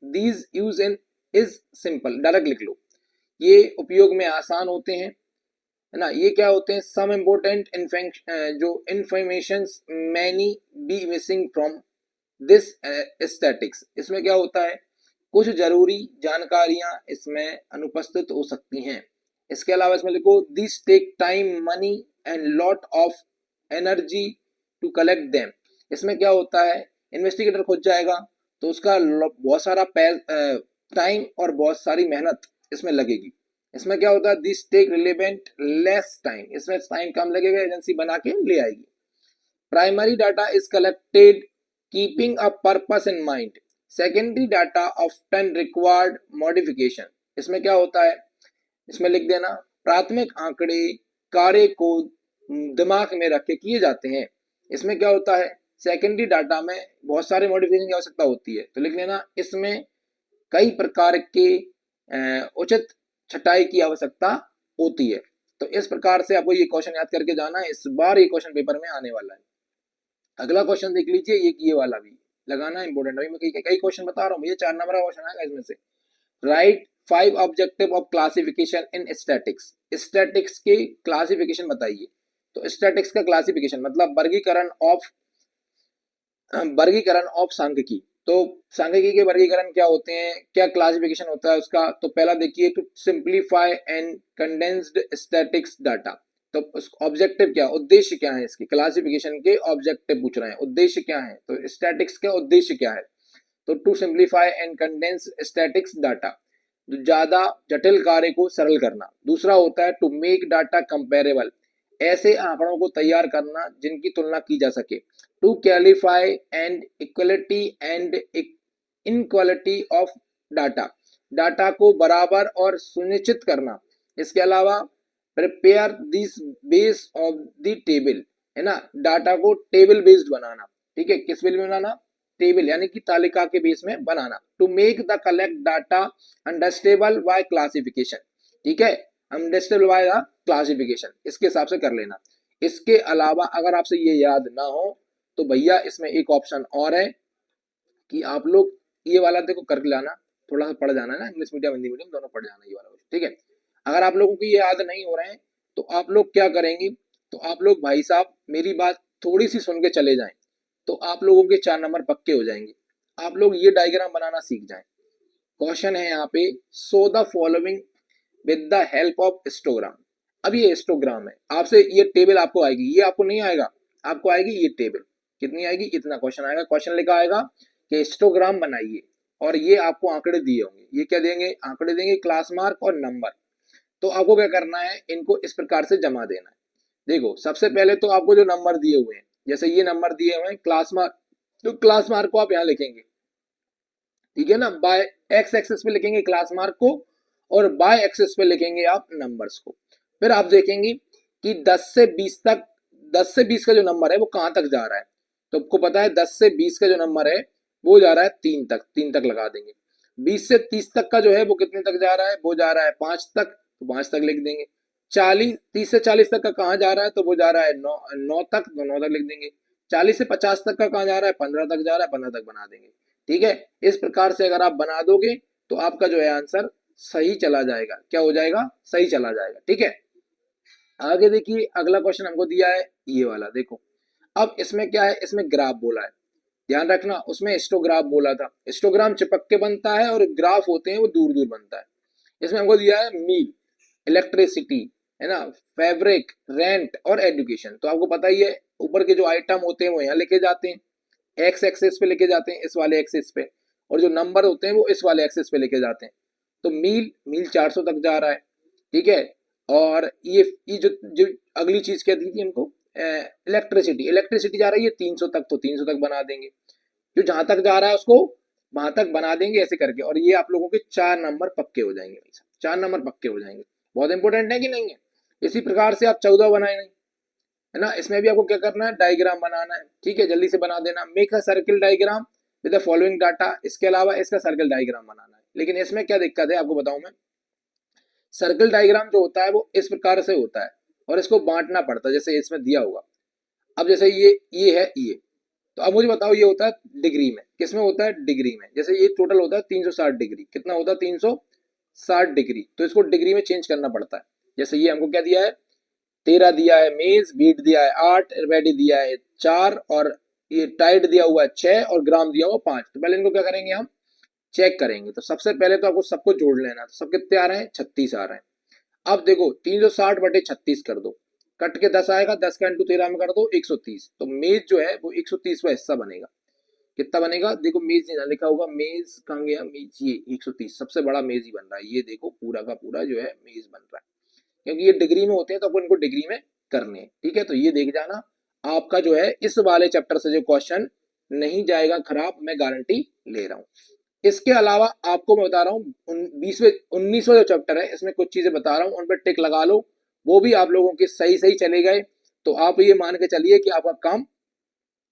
A: these use in is simple, direct लिख लो। ये उपयोग में आसान होते हैं, है ना। ये क्या होते हैं? सम इम्पोर्टेंट जो information many B missing from this statics. इसमें क्या होता है? कुछ जरूरी जानकारियां इसमें अनुपस्थित हो सकती हैं। इसके अलावा इसमें लिखो this take time money and lot of energy to collect them. इसमें क्या होता है? इन्वेस्टिगेटर खुद जाएगा तो उसका बहुत सारा टाइम और बहुत सारी मेहनत इसमें लगेगी। इसमें क्या होता है? This take relevant less time, इसमें टाइम कम लगेगा, एजेंसी बना के ले आएगी। Primary data is collected keeping a purpose in mind. Secondary data often required modification. इसमें क्या होता है? इसमें लिख देना प्राथमिक आंकड़े कार्य को दिमाग में रख के किए जाते हैं। इसमें क्या होता है? सेकेंडरी डाटा में बहुत सारे मॉडिफिकेशन की आवश्यकता होती है, तो लिख लेना इसमें कई प्रकार के उचित छटाई की आवश्यकता होती है। तो इस प्रकार से आपको ये क्वेश्चन याद करके जाना है, इस बार ये क्वेश्चन पेपर में आने वाला है। अगला क्वेश्चन देख लीजिए, ये वाला भी लगाना इंपॉर्टेंट है। मैं कई क्वेश्चन बता रहा हूँ, ये 4 नंबर का क्वेश्चन आएगा इसमें से। Right 5 objective of classification in statics. Statics के क्लासिफिकेशन बताइए। तो स्टैटिक्स का क्लासिफिकेशन मतलब वर्गीकरण ऑफ सांख्यिकी। तो सांख्यिकी के वर्गीकरण क्या होते हैं, क्या क्लासिफिकेशन होता है उसका? तो पहला देखिए, to simplify and condensed statistics data. तो ऑब्जेक्टिव क्या, उद्देश्य क्या है इसके? क्लासिफिकेशन के ऑब्जेक्टिव पूछ रहे हैं, उद्देश्य क्या है? तो स्टैटिक्स का उद्देश्य क्या है? तो to simplify and condense statistics data, ज्यादा जटिल कार्य को सरल करना। दूसरा होता है टू मेक डाटा कंपेरेबल, ऐसे आंकड़ों को तैयार करना जिनकी तुलना की जा सके। To qualify and equality and inequality of data, data को बराबर और सुनिश्चित करना। इसके अलावा prepare this base of the table, है ना, डाटा को टेबल बेस्ड बनाना। ठीक है, किस बेस में बनाना? टेबल यानी कि तालिका के बेस में बनाना। To make the collect data understandable by classification. ठीक है, अंडरस्टेबल बाय द क्लासिफिकेशन, इसके हिसाब से कर लेना। इसके अलावा अगर आपसे ये याद ना हो तो भैया इसमें एक ऑप्शन और है कि आप लोग ये वाला देखो कर लाना, थोड़ा सा पढ़ जाना है ना, इंग्लिश मीडियम हिंदी मीडियम दोनों पढ़ जाना ये वाला। ठीक है, अगर आप लोगों को ये याद नहीं हो रहे हैं तो आप लोग क्या करेंगे, तो आप लोग भाई साहब मेरी बात थोड़ी सी सुन के चले जाएं तो आप लोगों के 4 नंबर पक्के हो जाएंगे। आप लोग ये डायग्राम बनाना सीख जाएं। क्वेश्चन है यहाँ पे, so the following with the help of histogram. अब ये हिस्टोग्राम है, आपसे ये टेबल आपको आएगी, ये आपको नहीं आएगा, आपको आएगी ये टेबल। कितनी आएगी? इतना क्वेश्चन आएगा। क्वेश्चन लिखा आएगा कि हिस्टोग्राम बनाइए और ये आपको आंकड़े दिए होंगे। ये क्या देंगे? आंकड़े देंगे, क्लास मार्क और नंबर। तो आपको क्या करना है, इनको इस प्रकार से जमा देना है। देखो सबसे पहले तो आपको जो नंबर दिए हुए हैं, जैसे ये नंबर दिए हुए हैं क्लास मार्क, तो क्लास मार्क को आप यहाँ लिखेंगे। ठीक है ना, बाय एक्स एक्सिस पे लिखेंगे क्लास मार्क को और बाय एक्सिस पे लिखेंगे आप नंबर्स को। फिर आप देखेंगे कि 10 से 20 तक, 10 से 20 का जो नंबर है वो कहां तक जा रहा है। तो आपको पता है 10 से 20 का जो नंबर है वो जा रहा है 3 तक, 3 तक लगा देंगे। 20 से 30 तक का जो है वो कितने तक जा रहा है? वो जा रहा है 5 तक, तो 5 तक लिख देंगे। 30 से 40 तक का कहाँ जा रहा है? तो वो जा रहा है 9 तक, तो 9 तक लिख देंगे। 40 से 50 तक का कहाँ जा रहा है? 15 तक जा रहा है, 15 तक बना देंगे। ठीक है, इस प्रकार से अगर आप बना दोगे तो आपका जो है आंसर सही चला जाएगा। क्या हो जाएगा? सही चला जाएगा। ठीक है, आगे देखिए अगला क्वेश्चन हमको दिया है ये वाला, देखो अब इसमें क्या है, इसमें ग्राफ बोला है, ध्यान रखना। उसमें हिस्टोग्राफ बोला था, हिस्टोग्राम चिपक के बनता है और ग्राफ होते हैं वो दूर दूर बनता है। इसमें हमको दिया है मील, इलेक्ट्रिसिटी, है ना, फैब्रिक, रेंट और एजुकेशन। तो आपको पता ही है ऊपर के जो आइटम होते हैं वो यहाँ लेके जाते हैं, एक्स एक्सिस पे लेके जाते हैं, इस वाले एक्सिस पे, और जो नंबर होते हैं वो इस वाले एक्सिस पे लेके जाते हैं। तो मील, मील 400 तक जा रहा है। ठीक है, और ये जो अगली चीज क्या दी थी हमको, इलेक्ट्रिसिटी, इलेक्ट्रिसिटी जा रही है 300 तक, तो 300 तक बना देंगे। जो जहां तक जा रहा है उसको वहां तक बना देंगे ऐसे करके, और ये आप लोगों के 4 नंबर पक्के हो जाएंगे। 4 नंबर पक्के हो जाएंगे। बहुत इंपॉर्टेंट है कि नहीं है? इसी प्रकार से आप 14 बनाए नहीं, है ना, इसमें भी आपको क्या करना है? डायग्राम बनाना है। ठीक है, जल्दी से बना देना। Make a circle diagram with the following data. इसके अलावा इसका सर्किल डायग्राम बनाना है। लेकिन इसमें क्या दिक्कत है आपको बताऊं मैं, सर्किल डायग्राम जो होता है वो इस प्रकार से होता है और इसको बांटना पड़ता है, जैसे इसमें दिया होगा। अब जैसे ये है ये, तो अब मुझे बताओ ये होता है डिग्री में, किसमें होता है? डिग्री में। जैसे ये टोटल होता है 360 डिग्री, कितना होता है? 360 डिग्री। तो इसको डिग्री में चेंज करना पड़ता है। जैसे ये हमको क्या दिया है? 13 दिया है मेज, बीट दिया है 8, रेडी दिया है 4, और ये टाइट दिया हुआ है 6 और ग्राम दिया हुआ 5। तो पहले इनको क्या करेंगे हम? चेक करेंगे। तो सबसे पहले तो आपको सबको जोड़ लेना। तो सब कितने आ रहे हैं? 36 आ रहे हैं। अब देखो 360 बटे 36 कर दो, कट के 10 आएगा, 10 का इंटू 13 में कर दो 130। तो मेज जो है वो 130वां हिस्सा बनेगा। कितना बनेगा? देखो मेज नहीं लिखा होगा, मेज कहाँ गया? मेज, ये 130 सबसे बड़ा मेज ही बन रहा है। ये देखो पूरा का पूरा जो है मेज बन रहा है, क्योंकि ये डिग्री में होते हैं तो अपन इनको डिग्री में करने हैं। ठीक है, तो ये देख जाना, आपका जो है इस वाले चैप्टर से जो क्वेश्चन नहीं जाएगा खराब, मैं गारंटी ले रहा हूँ। इसके अलावा आपको मैं बता रहा हूँ 19वां जो चैप्टर है इसमें कुछ चीजें बता रहा हूँ, उन पर टिक लगा लो, वो भी आप लोगों के सही सही चले गए तो आप ये मान के चलिए कि आपका काम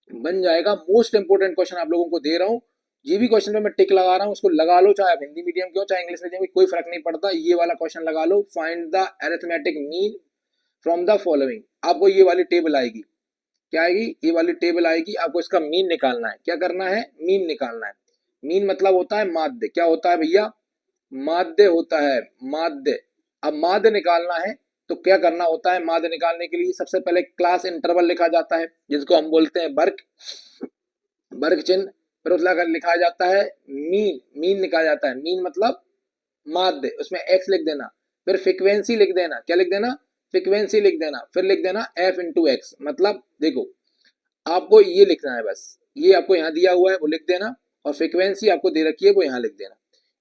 A: बन जाएगा। मोस्ट इंपोर्टेंट क्वेश्चन आप लोगों को दे रहा हूँ, ये भी क्वेश्चन पे मैं टिक लगा रहा हूँ, उसको लगा लो, चाहे आप हिंदी मीडियम के हो चाहे इंग्लिश मीडियम के, कोई फर्क नहीं पड़ता। ये वाला क्वेश्चन लगा लो, find the arithmetic mean from the following. आपको ये वाली टेबल आएगी, क्या आएगी? ये वाली टेबल आएगी, आपको इसका मीन निकालना है। क्या करना है? मीन निकालना है। मीन मतलब होता है माध्य। क्या होता है भैया? माध्य होता है, माध्य। अब माध्य निकालना है तो क्या करना होता है? माध्य निकालने के लिए सबसे पहले क्लास इंटरवल लिखा जाता है, जिसको हम बोलते हैं वर्ग, वर्ग चिन्ह। फिर उसका लिखा जाता है मीन, मीन निकाला जाता है। मीन मतलब माध्य, उसमें एक्स लिख देना, फिर फ्रीक्वेंसी लिख देना। क्या लिख देना? फ्रीक्वेंसी लिख देना। फिर लिख देना एफ इंटू एक्स। मतलब देखो आपको ये लिखना है, बस ये आपको यहाँ दिया हुआ है वो लिख देना, और फ्रीक्वेंसी आपको दे रखी है वो यहाँ लिख देना।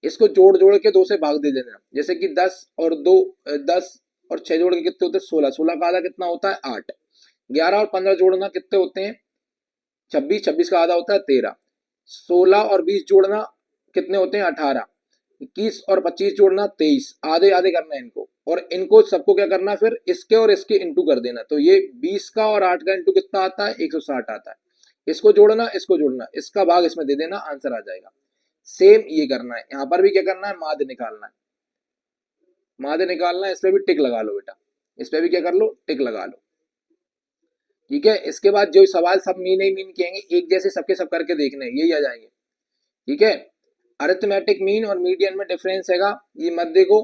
A: इसको जोड़ जोड़ के 2 से भाग दे देना। जैसे कि 10 और 2, 10 और 6 जोड़ के कितने होते हैं? 16। 16 का आधा कितना होता है? 8। 11 और 15 जोड़ना कितने होते हैं? 26। 26 का आधा होता है 13। 16 और 20 जोड़ना कितने होते हैं? 18। 21 और 25 जोड़ना 23, आधे आधे करना है इनको, और इनको सबको क्या करना फिर इसके और इसके इंटू कर देना। तो ये 20 का और 8 का इंटू कितना आता है, 160 आता है। इसको जोड़ना, इसको जोड़ना, इसका भाग इसमें दे देना, आंसर आ जाएगा। सेम ये करना है, यहां पर भी क्या करना है, माध्य निकालना है। माध्य निकालना है, इस पे भी टिक लगा लो बेटा, इस पे भी क्या कर लो, टिक लगा लो। ठीक है, इसके बाद जो सवाल सब मीन ही मीन कहेंगे, एक जैसे सबके सब करके देखने, यही आ जाएंगे। ठीक है, अरिथमेटिक मीन और मीडियन में डिफरेंस हैगा, ये मत देखो,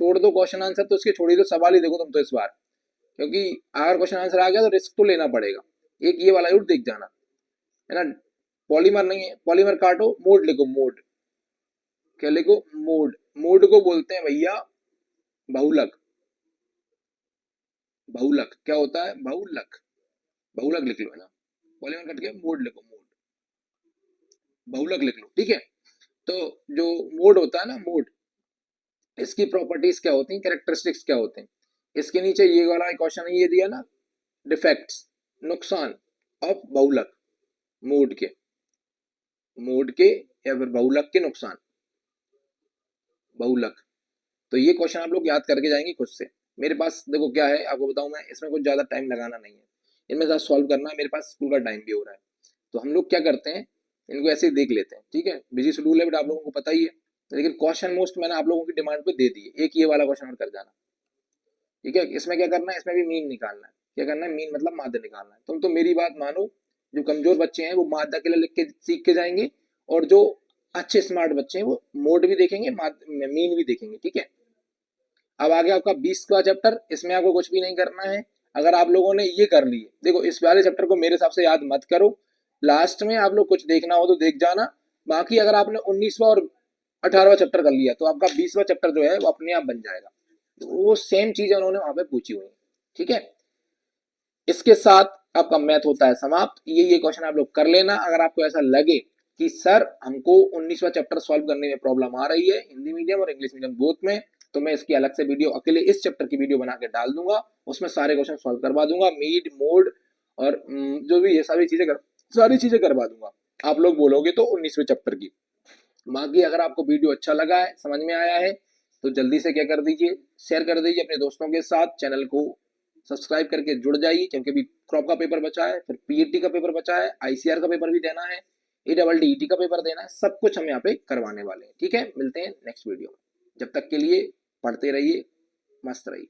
A: छोड़ दो क्वेश्चन आंसर, तो इसके छोड़ी दो, सवाल ही देखो तुम तो इस बार, क्योंकि अगर क्वेश्चन आंसर आ गया तो रिस्क तो लेना पड़ेगा। एक ये वाला जरूर देख जाना, है ना। पॉलीमर नहीं है, पॉलीमर काटो, मोड लिखो, मोड क्या लिखो, मोड। मोड को बोलते हैं भैया बहुलक। बहुलक क्या होता है, बहुलक, बहुलक लिख लो, है ना। पॉलीमर कट के मोड लिखो, मोड, बहुलक लिख लो। ठीक है, तो जो मोड होता है ना, मोड, इसकी प्रॉपर्टीज क्या होती हैं, कैरेक्टरिस्टिक्स क्या होते हैं, इसके नीचे ये वाला क्वेश्चन ये दिया ना, डिफेक्ट्स, नुकसान ऑफ बहुलक, मोड के, मोड के या फिर बहुलक के नुकसान, बहुलक। तो ये क्वेश्चन आप लोग याद करके जाएंगे खुद से। मेरे पास देखो क्या है, आपको बताऊं मैं, इसमें कुछ ज्यादा टाइम लगाना नहीं है, इनमें ज्यादा सॉल्व करना है, मेरे पास स्कूल का टाइम भी हो रहा है। तो हम लोग क्या करते हैं, इनको ऐसे ही देख लेते हैं। ठीक है, बिजी शेड्यूल है बट आप लोगों को पता ही है, लेकिन क्वेश्चन मोस्ट मैंने आप लोगों की डिमांड पे दे दिए। एक ये वाला क्वेश्चन और कर जाना। ठीक है, इसमें क्या करना है, इसमें भी मीन निकालना है। क्या करना है, मीन मतलब माध्य निकालना है। तुम तो मेरी बात मानो, जो कमजोर बच्चे हैं वो माध्य के लिए लिख के सीख के जाएंगे, और जो अच्छे स्मार्ट बच्चे हैं वो मोड भी देखेंगे, मीन भी देखेंगे। ठीक है, अब आगे आपका 20 का चैप्टर, इसमें आपको कुछ भी नहीं करना है। अगर आप लोगों ने ये कर लिए, देखो इस वाले चैप्टर को मेरे हिसाब से याद मत करो, लास्ट में आप लोग कुछ देखना हो तो देख जाना। बाकी अगर आपने 19वां और 18वां चैप्टर कर लिया तो आपका 20वां चैप्टर जो है वो अपने आप बन जाएगा। तो वो सेम चीजें उन्होंने वहां पे पूछी हुई है। ठीक है, इसके साथ आपका मैथ होता है समाप्त। ये क्वेश्चन आप लोग कर लेना। अगर आपको ऐसा लगे कि सर हमको 19वां चैप्टर सॉल्व करने में प्रॉब्लम आ रही है, हिंदी मीडियम और इंग्लिश मीडियम बोथ में, तो मैं इसकी अलग से वीडियो अकेले इस चैप्टर की वीडियो बना के डाल दूंगा, उसमें सारे क्वेश्चन सॉल्व करवा दूंगा, मीड मोड और जो भी ये सारी चीजें करवा दूंगा। आप लोग बोलोगे तो 19वें चैप्टर की। बाकी अगर आपको वीडियो अच्छा लगा है, समझ में आया है, तो जल्दी से क्या कर दीजिए, शेयर कर दीजिए अपने दोस्तों के साथ, चैनल को सब्सक्राइब करके जुड़ जाइए, क्योंकि अभी क्रॉप का पेपर बचा है, फिर पीईटी का पेपर बचा है, आईसीआर का पेपर भी देना है, ADDET का पेपर देना है, सब कुछ हम यहाँ पे करवाने वाले हैं। ठीक है, मिलते हैं नेक्स्ट वीडियो में, जब तक के लिए पढ़ते रहिए, मस्त रहिए।